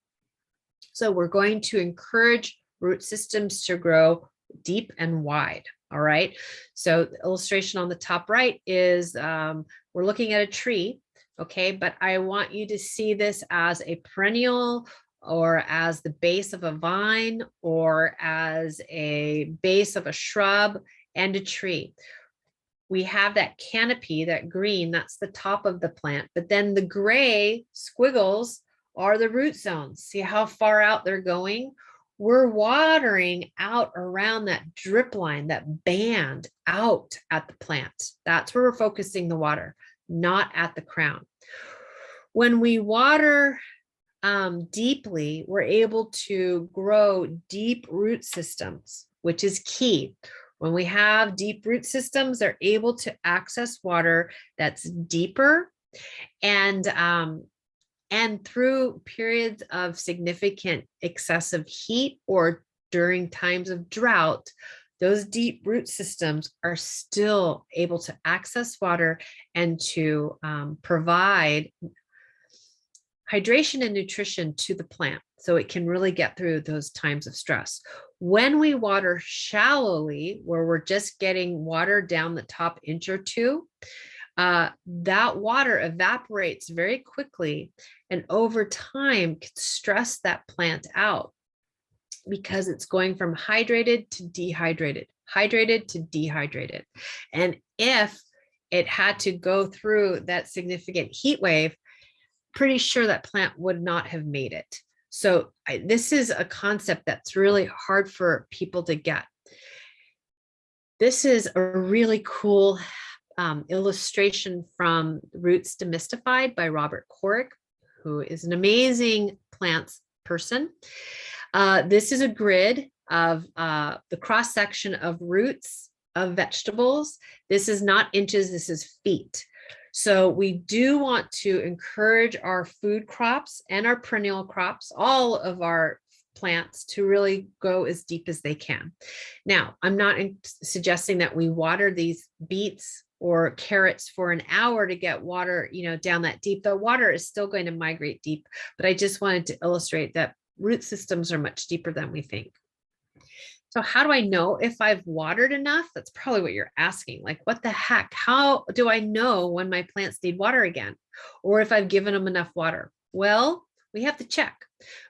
So we're going to encourage root systems to grow deep and wide. All right. So the illustration on the top right is we're looking at a tree. Okay. But I want you to see this as a perennial, or as the base of a vine, or as a base of a shrub and a tree. We have that canopy, that green, that's the top of the plant. But then the gray squiggles are the root zones. See how far out they're going? We're watering out around that drip line, that band out at the plant. That's where we're focusing the water, not at the crown. When we water deeply, we're able to grow deep root systems, which is key. When we have deep root systems, they're able to access water that's deeper, and through periods of significant excessive heat or during times of drought, those deep root systems are still able to access water and to provide hydration and nutrition to the plant, so it can really get through those times of stress. When we water shallowly, where we're just getting water down the top inch or two, that water evaporates very quickly and over time can stress that plant out because it's going from hydrated to dehydrated, hydrated to dehydrated. And if it had to go through that significant heat wave, pretty sure that plant would not have made it. So this is a concept that's really hard for people to get. This is a really cool illustration from Roots Demystified by Robert Corrick, who is an amazing plants person. This is a grid of the cross section of roots of vegetables. This is not inches, this is feet. So we do want to encourage our food crops and our perennial crops, all of our plants, to really go as deep as they can. Now, I'm not suggesting that we water these beets or carrots for an hour to get water, down that deep. The water is still going to migrate deep, but I just wanted to illustrate that root systems are much deeper than we think. So how do I know if I've watered enough? That's probably what you're asking. Like, what the heck? How do I know when my plants need water again? Or if I've given them enough water? Well, we have to check.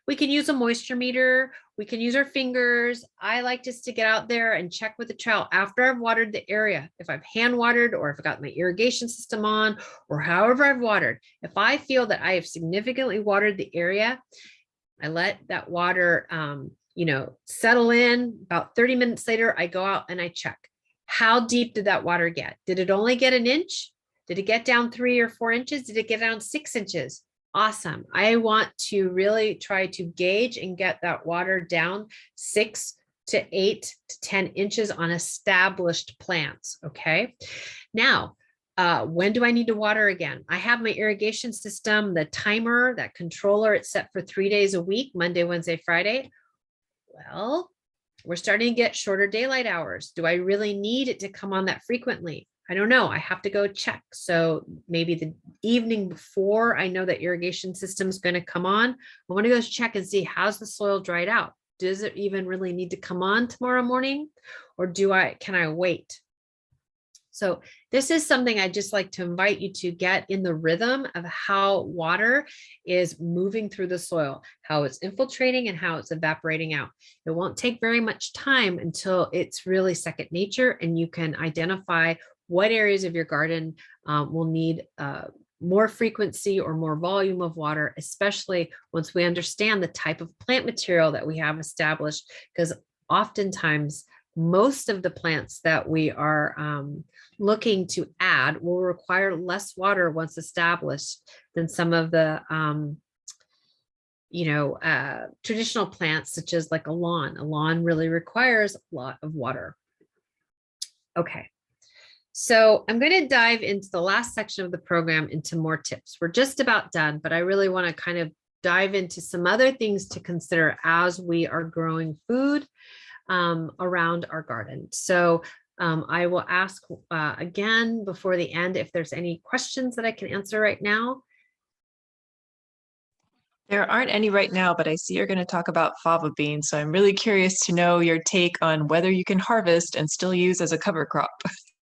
We can use a moisture meter. We can use our fingers. I like just to get out there and check with the trowel after I've watered the area. If I've hand watered or if I got my irrigation system on or however I've watered, if I feel that I have significantly watered the area, I let that water, settle in. About 30 minutes later, I go out and I check. How deep did that water get? Did it only get an inch? Did it get down 3 or 4 inches? Did it get down 6 inches? Awesome. I want to really try to gauge and get that water down 6 to 8 to 10 inches on established plants. Okay. Now, when do I need to water again? I have my irrigation system, the timer, that controller, it's set for 3 days a week, Monday, Wednesday, Friday. Well, we're starting to get shorter daylight hours. Do I really need it to come on that frequently? I don't know. I have to go check. So maybe the evening before I know that irrigation system is going to come on, I want to go check and see how's the soil dried out. Does it even really need to come on tomorrow morning? Or can I wait? So this is something I'd just like to invite you to get in the rhythm of how water is moving through the soil, how it's infiltrating and how it's evaporating out. It won't take very much time until it's really second nature and you can identify what areas of your garden will need more frequency or more volume of water, especially once we understand the type of plant material that we have established, because oftentimes most of the plants that we are looking to add will require less water once established than some of the traditional plants, such as like a lawn. A lawn really requires a lot of water. Okay, so I'm going to dive into the last section of the program into more tips. We're just about done, but I really want to kind of dive into some other things to consider as we are growing food around our garden. So I will ask again before the end if there's any questions that I can answer right now. There aren't any right now, but I see you're going to talk about fava beans. So I'm really curious to know your take on whether you can harvest and still use as a cover crop.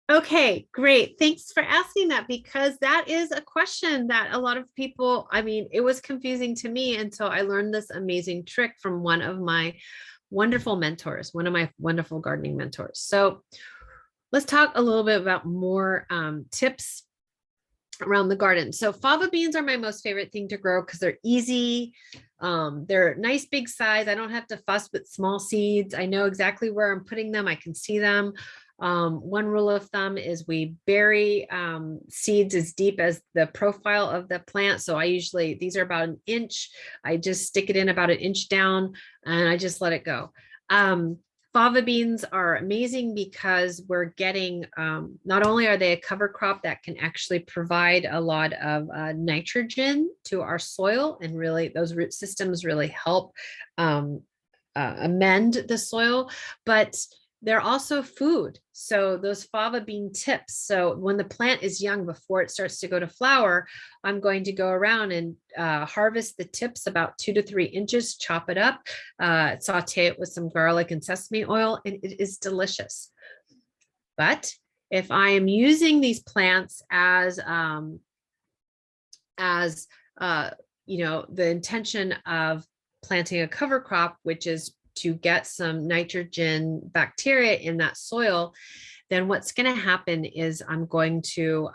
Okay, great. Thanks for asking that, because that is a question that a lot of people, it was confusing to me until I learned this amazing trick from one of my wonderful mentors, one of my wonderful gardening mentors. So let's talk a little bit about more tips around the garden. So fava beans are my most favorite thing to grow because they're easy. They're nice big size. I don't have to fuss with small seeds. I know exactly where I'm putting them. I can see them. One rule of thumb is we bury seeds as deep as the profile of the plant. So these are about an inch. I just stick it in about an inch down and I just let it go. Fava beans are amazing because we're getting, not only are they a cover crop that can actually provide a lot of nitrogen to our soil, and really those root systems really help amend the soil, but they're also food. So those fava bean tips. So when the plant is young, before it starts to go to flower, I'm going to go around and harvest the tips about 2 to 3 inches, chop it up, saute it with some garlic and sesame oil, and it is delicious. But If I am using these plants as the intention of planting a cover crop, which is to get some nitrogen bacteria in that soil, then what's going to happen is I'm going to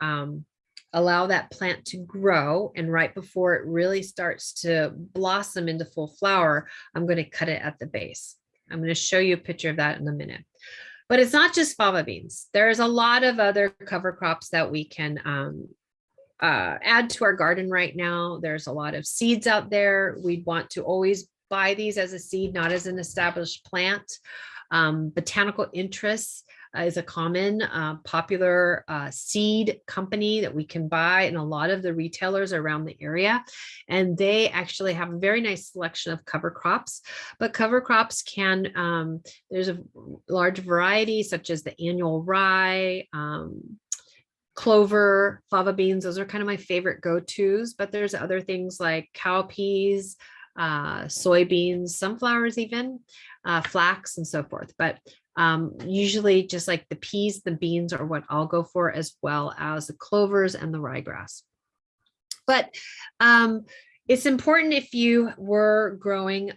allow that plant to grow. And right before it really starts to blossom into full flower, I'm going to cut it at the base. I'm going to show you a picture of that in a minute. But it's not just fava beans. There's a lot of other cover crops that we can add to our garden right now. There's a lot of seeds out there. We'd want to always buy these as a seed, not as an established plant. Botanical Interests is a common popular seed company that we can buy in a lot of the retailers around the area. And they actually have a very nice selection of cover crops. But cover crops can, there's a large variety such as the annual rye, clover, fava beans. Those are kind of my favorite go-tos, but there's other things like cowpeas, soybeans, sunflowers even, flax and so forth. But usually just like the peas, the beans are what I'll go for, as well as the clovers and the ryegrass. But it's important if you were growing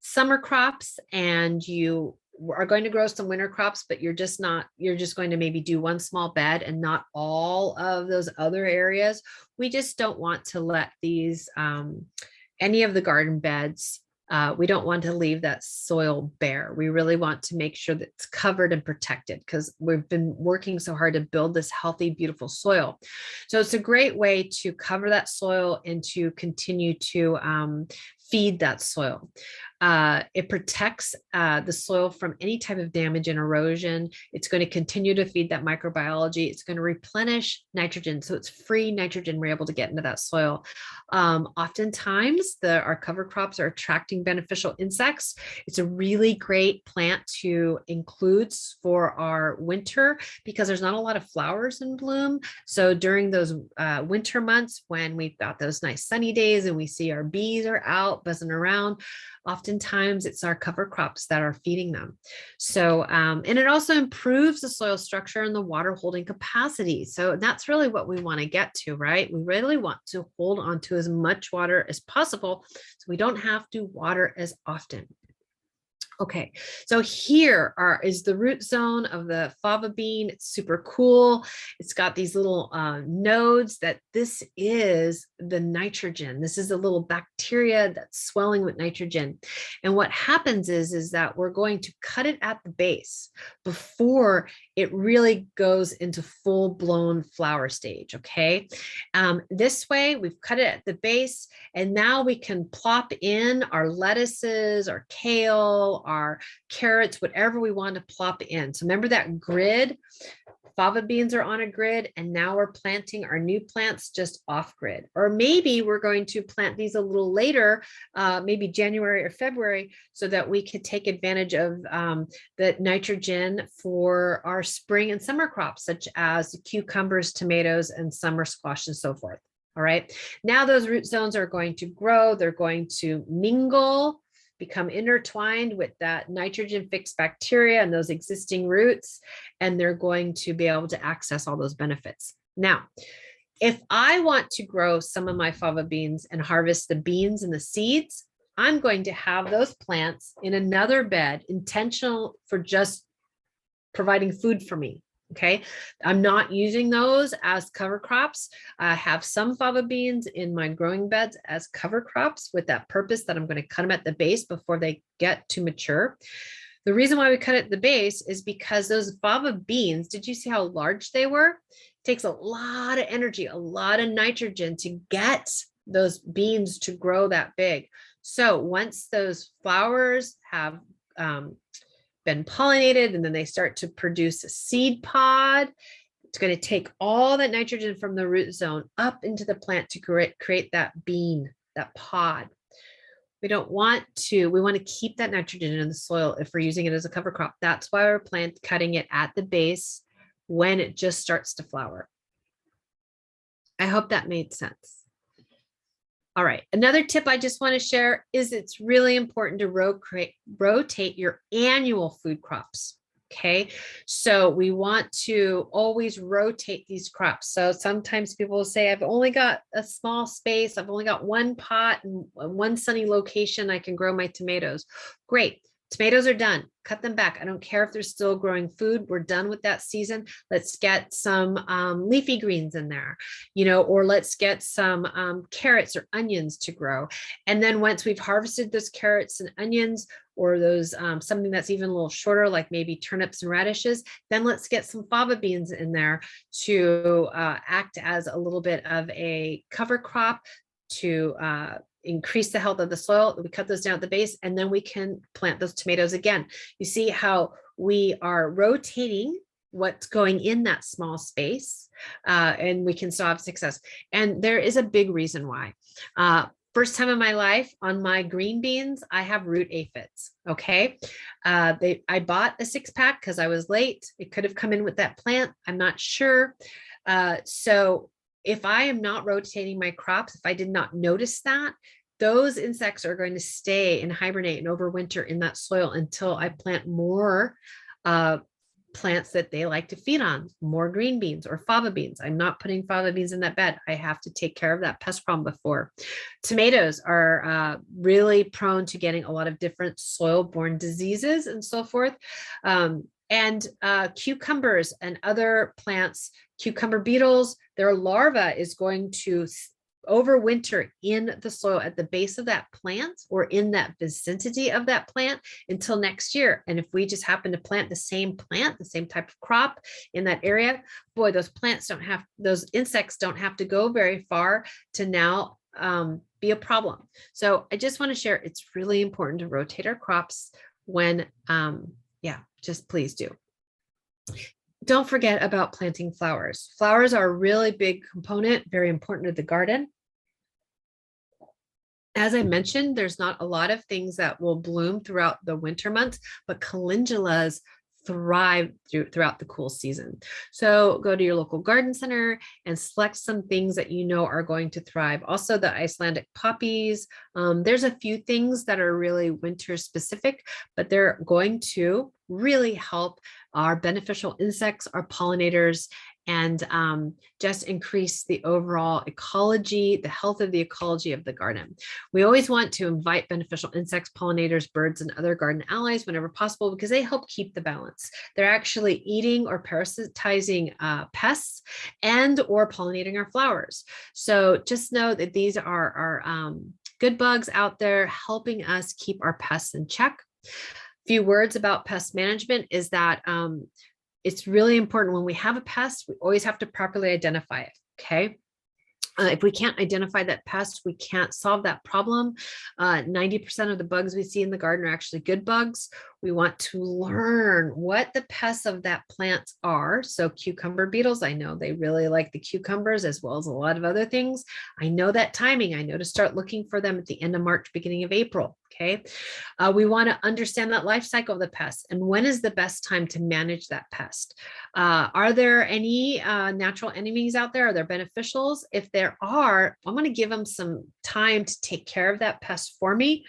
summer crops and you are going to grow some winter crops, but you're just going to maybe do one small bed and not all of those other areas. We just don't want to let these, any of the garden beds, we don't want to leave that soil bare. We really want to make sure that it's covered and protected because we've been working so hard to build this healthy, beautiful soil. So it's a great way to cover that soil and to continue to feed that soil. It protects the soil from any type of damage and erosion. It's going to continue to feed that microbiology. It's going to replenish nitrogen. So it's free nitrogen we're able to get into that soil. Oftentimes, our cover crops are attracting beneficial insects. It's a really great plant to include for our winter because there's not a lot of flowers in bloom. So during those winter months when we've got those nice sunny days and we see our bees are out buzzing around, oftentimes it's our cover crops that are feeding them. So, and it also improves the soil structure and the water holding capacity. So that's really what we want to get to, right? We really want to hold on to as much water as possible so we don't have to water as often. Okay, so here is the root zone of the fava bean. It's super cool. It's got these little nodes that this is the nitrogen. This is a little bacteria that's swelling with nitrogen. And what happens is that we're going to cut it at the base before it really goes into full-blown flower stage, okay? This way, we've cut it at the base, and now we can plop in our lettuces, our kale, our carrots, whatever we want to plop in. So remember that grid? Fava beans are on a grid, and now we're planting our new plants just off grid. Or maybe we're going to plant these a little later, maybe January or February, so that we could take advantage of the nitrogen for our spring and summer crops, such as cucumbers, tomatoes, and summer squash, and so forth. All right. Now those root zones are going to grow. They're going to mingle, become intertwined with that nitrogen fixed bacteria and those existing roots, and they're going to be able to access all those benefits. Now, if I want to grow some of my fava beans and harvest the beans and the seeds, I'm going to have those plants in another bed, intentional for just providing food for me. Okay, I'm not using those as cover crops. I have some fava beans in my growing beds as cover crops with that purpose that I'm going to cut them at the base before they get to mature. The reason why we cut it at the base is because those fava beans, did you see how large they were? It takes a lot of energy, a lot of nitrogen to get those beans to grow that big. So once those flowers have been pollinated and then they start to produce a seed pod, it's going to take all that nitrogen from the root zone up into the plant to create that bean, that pod. We want to keep that nitrogen in the soil if we're using it as a cover crop. That's why we're cutting it at the base when it just starts to flower. I hope that made sense. All right, another tip I just want to share is it's really important to rotate your annual food crops. Okay, so we want to always rotate these crops. So sometimes people will say, I've only got a small space, I've only got one pot and one sunny location I can grow my tomatoes. Great. Tomatoes are done. Cut them back. I don't care if they're still growing food. We're done with that season. Let's get some leafy greens in there, or let's get some carrots or onions to grow. And then once we've harvested those carrots and onions, or those something that's even a little shorter, like maybe turnips and radishes, then let's get some fava beans in there to act as a little bit of a cover crop to increase the health of the soil. We cut those down at the base, and then we can plant those tomatoes again. You see how we are rotating what's going in that small space, and we can still have success. And there is a big reason why. First time in my life on my green beans, I have root aphids. Okay. I bought a 6-pack because I was late. It could have come in with that plant. I'm not sure. So if I am not rotating my crops, if I did not notice that, those insects are going to stay and hibernate and overwinter in that soil until I plant more plants that they like to feed on, more green beans or fava beans. I'm not putting fava beans in that bed. I have to take care of that pest problem before. Tomatoes are really prone to getting a lot of different soil-borne diseases and so forth. And cucumbers and other plants, cucumber beetles, their larva is going to overwinter in the soil at the base of that plant or in that vicinity of that plant until next year. And if we just happen to plant, the same type of crop in that area, boy, those insects don't have to go very far to now be a problem. So I just want to share, it's really important to rotate our crops when, just please do. Don't forget about planting flowers. Flowers are a really big component, very important to the garden. As I mentioned, there's not a lot of things that will bloom throughout the winter months, but calendulas thrive throughout the cool season. So go to your local garden center and select some things that you know are going to thrive. Also the Icelandic poppies. There's a few things that are really winter specific, but they're going to really help our beneficial insects, our pollinators, and just increase the overall ecology, the health of the ecology of the garden. We always want to invite beneficial insects, pollinators, birds, and other garden allies whenever possible because they help keep the balance. They're actually eating or parasitizing pests and or pollinating our flowers. So just know that these are good bugs out there helping us keep our pests in check. A few words about pest management is that it's really important when we have a pest, we always have to properly identify it. Okay. If we can't identify that pest, we can't solve that problem. 90% of the bugs we see in the garden are actually good bugs. We want to learn what the pests of that plant are. So cucumber beetles, I know they really like the cucumbers as well as a lot of other things. I know that timing. I know to start looking for them at the end of March, beginning of April. Okay. We want to understand that life cycle of the pest and when is the best time to manage that pest. Are there any natural enemies out there? Are there beneficials? If there are, I'm going to give them some time to take care of that pest for me.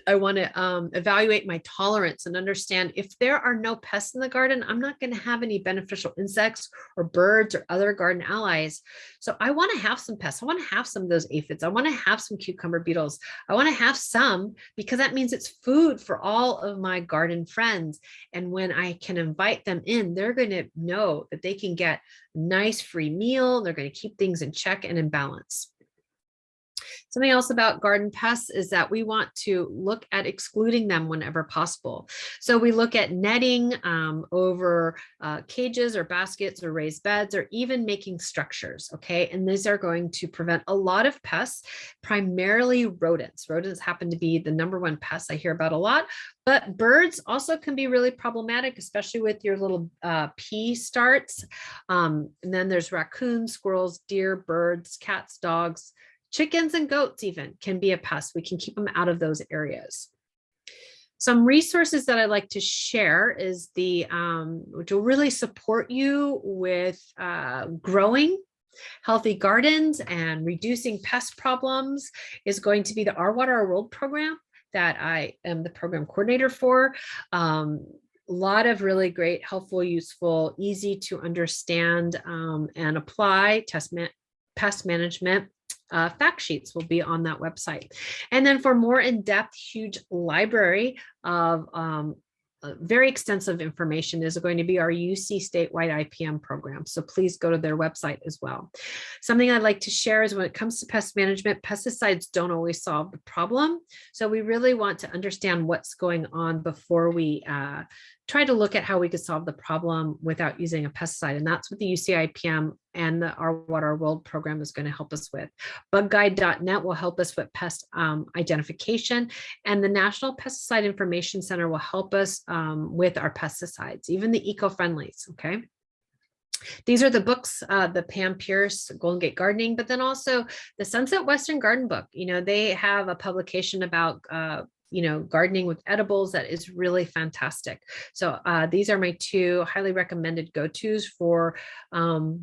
I want to evaluate my tolerance and understand if there are no pests in the garden, I'm not going to have any beneficial insects or birds or other garden allies. So I want to have some pests. I want to have some of those aphids. I want to have some cucumber beetles. I want to have some because that means it's food for all of my garden friends. And when I can invite them in, they're going to know that they can get a nice free meal. They're going to keep things in check and in balance. Something else about garden pests is that we want to look at excluding them whenever possible. So we look at netting over cages or baskets or raised beds or even making structures, okay? And these are going to prevent a lot of pests, primarily rodents. Rodents happen to be the #1 pest I hear about a lot, but birds also can be really problematic, especially with your little pea starts. And then there's raccoons, squirrels, deer, birds, cats, dogs, chickens and goats even can be a pest. We can keep them out of those areas. Some resources that I like to share is which will really support you with growing healthy gardens and reducing pest problems is going to be the Our Water, Our World program that I am the program coordinator for. lot of really great, helpful, useful, easy to understand and apply pest management fact sheets will be on that website. And then for more in-depth, huge library of very extensive information is going to be our UC statewide IPM program. So please go to their website as well. Something I'd like to share is when it comes to pest management, pesticides don't always solve the problem. So we really want to understand what's going on before we try to look at how we could solve the problem without using a pesticide. And that's what the UC IPM and the Our Water World program is going to help us with. Bugguide.net will help us with pest identification, and the National Pesticide Information Center will help us with our pesticides, even the eco-friendlies, okay? These are the books, the Pam Pierce Golden Gate Gardening, but then also the Sunset Western Garden book. You know, they have a publication about gardening with edibles that is really fantastic. So these are my two highly recommended go-tos for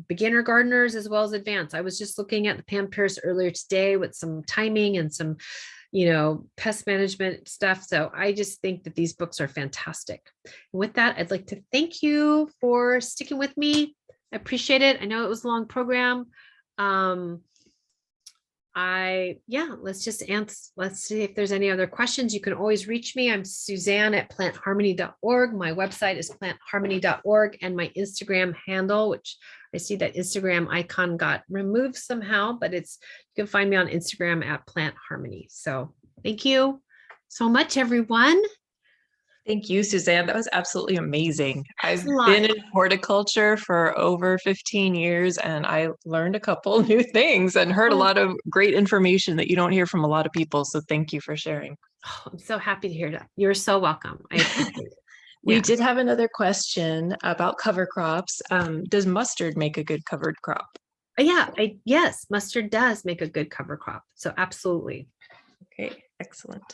beginner gardeners as well as advanced. I was just looking at the Pam Pierce earlier today with some timing and some pest management stuff. So I just think that these books are fantastic. And with that, I'd like to thank you for sticking with me. I appreciate it. I know it was a long program. Let's just answer. Let's see if there's any other questions. You can always reach me. I'm Suzanne at plantharmony.org. My website is plantharmony.org, and my Instagram handle, which I see that Instagram icon got removed somehow, but you can find me on Instagram at plantharmony. So thank you so much, everyone. Thank you, Suzanne. That was absolutely amazing. I've It's a lot. been in horticulture for over 15 years, and I learned a couple new things and heard a lot of great information that you don't hear from a lot of people. So thank you for sharing. Oh, I'm so happy to hear that. You're so welcome. I appreciate it. We Yeah. did have another question about cover crops. Does mustard make a good covered crop? Yes, mustard does make a good cover crop. So absolutely. Okay, excellent.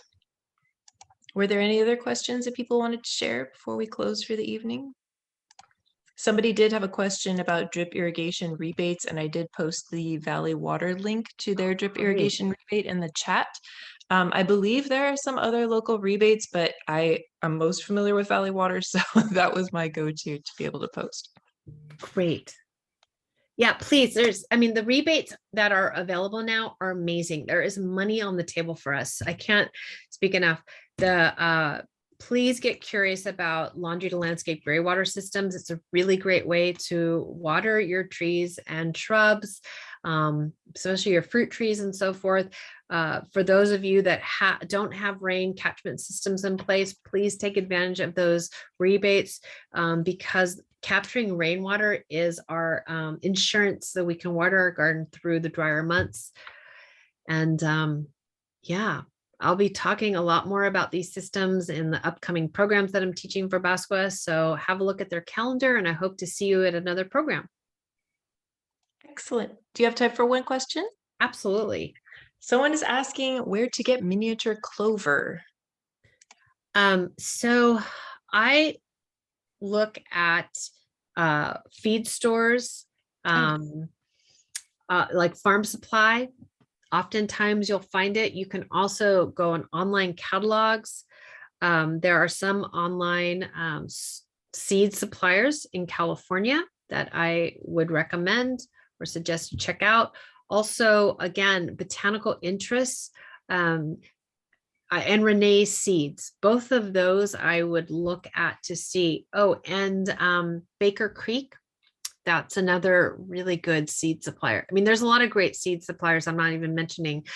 Were there any other questions that people wanted to share before we close for the evening? Somebody did have a question about drip irrigation rebates, and I did post the Valley Water link to their drip irrigation rebate in the chat. I believe there are some other local rebates, but I am most familiar with Valley Water, so that was my go-to to be able to post. Great. Yeah, please. The rebates that are available now are amazing. There is money on the table for us. I can't speak enough. Please get curious about laundry to landscape gray water systems. It's a really great way to water your trees and shrubs, especially your fruit trees and so forth. For those of you that don't have rain catchment systems in place, please take advantage of those rebates because capturing rainwater is our insurance so we can water our garden through the drier months. And I'll be talking a lot more about these systems in the upcoming programs that I'm teaching for BASCWA. So have a look at their calendar, and I hope to see you at another program. Excellent. Do you have time for one question? Absolutely. Someone is asking where to get miniature clover. So I look at feed stores, like farm supply. Oftentimes you'll find it. You can also go on online catalogs. There are some online seed suppliers in California that I would recommend or suggest you check out. Also, again, botanical interests and Renee's seeds. Both of those I would look at to see. Oh, and Baker Creek. That's another really good seed supplier. I mean, there's a lot of great seed suppliers I'm not even mentioning,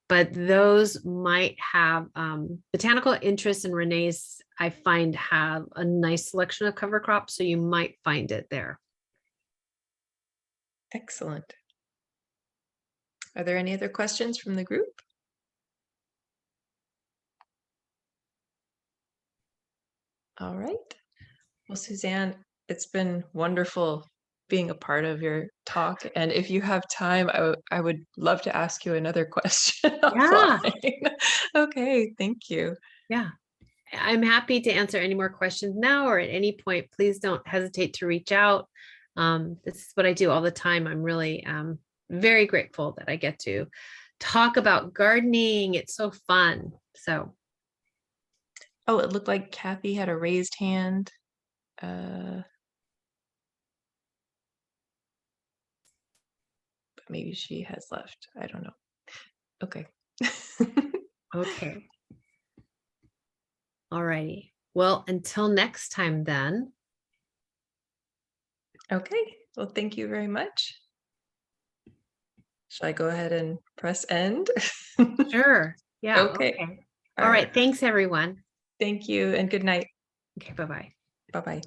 but those might have botanical interests, and Renee's, I find, have a nice selection of cover crops. So you might find it there. Excellent. Are there any other questions from the group? All right. Well, Suzanne, it's been wonderful being a part of your talk. And if you have time, I would love to ask you another question offline. Okay, thank you. Yeah. I'm happy to answer any more questions now or at any point. Please don't hesitate to reach out. This is what I do all the time. I'm really very grateful that I get to talk about gardening. It's so fun. So. Oh, it looked like Kathy had a raised hand. But maybe she has left. I don't know. Okay. Okay. All righty. Well, until next time then. Okay. Well, thank you very much. Shall I go ahead and press end? Sure. Yeah. Okay. Okay. All All right. right. Thanks, everyone. Thank you and good night. Okay. Bye-bye. Bye-bye.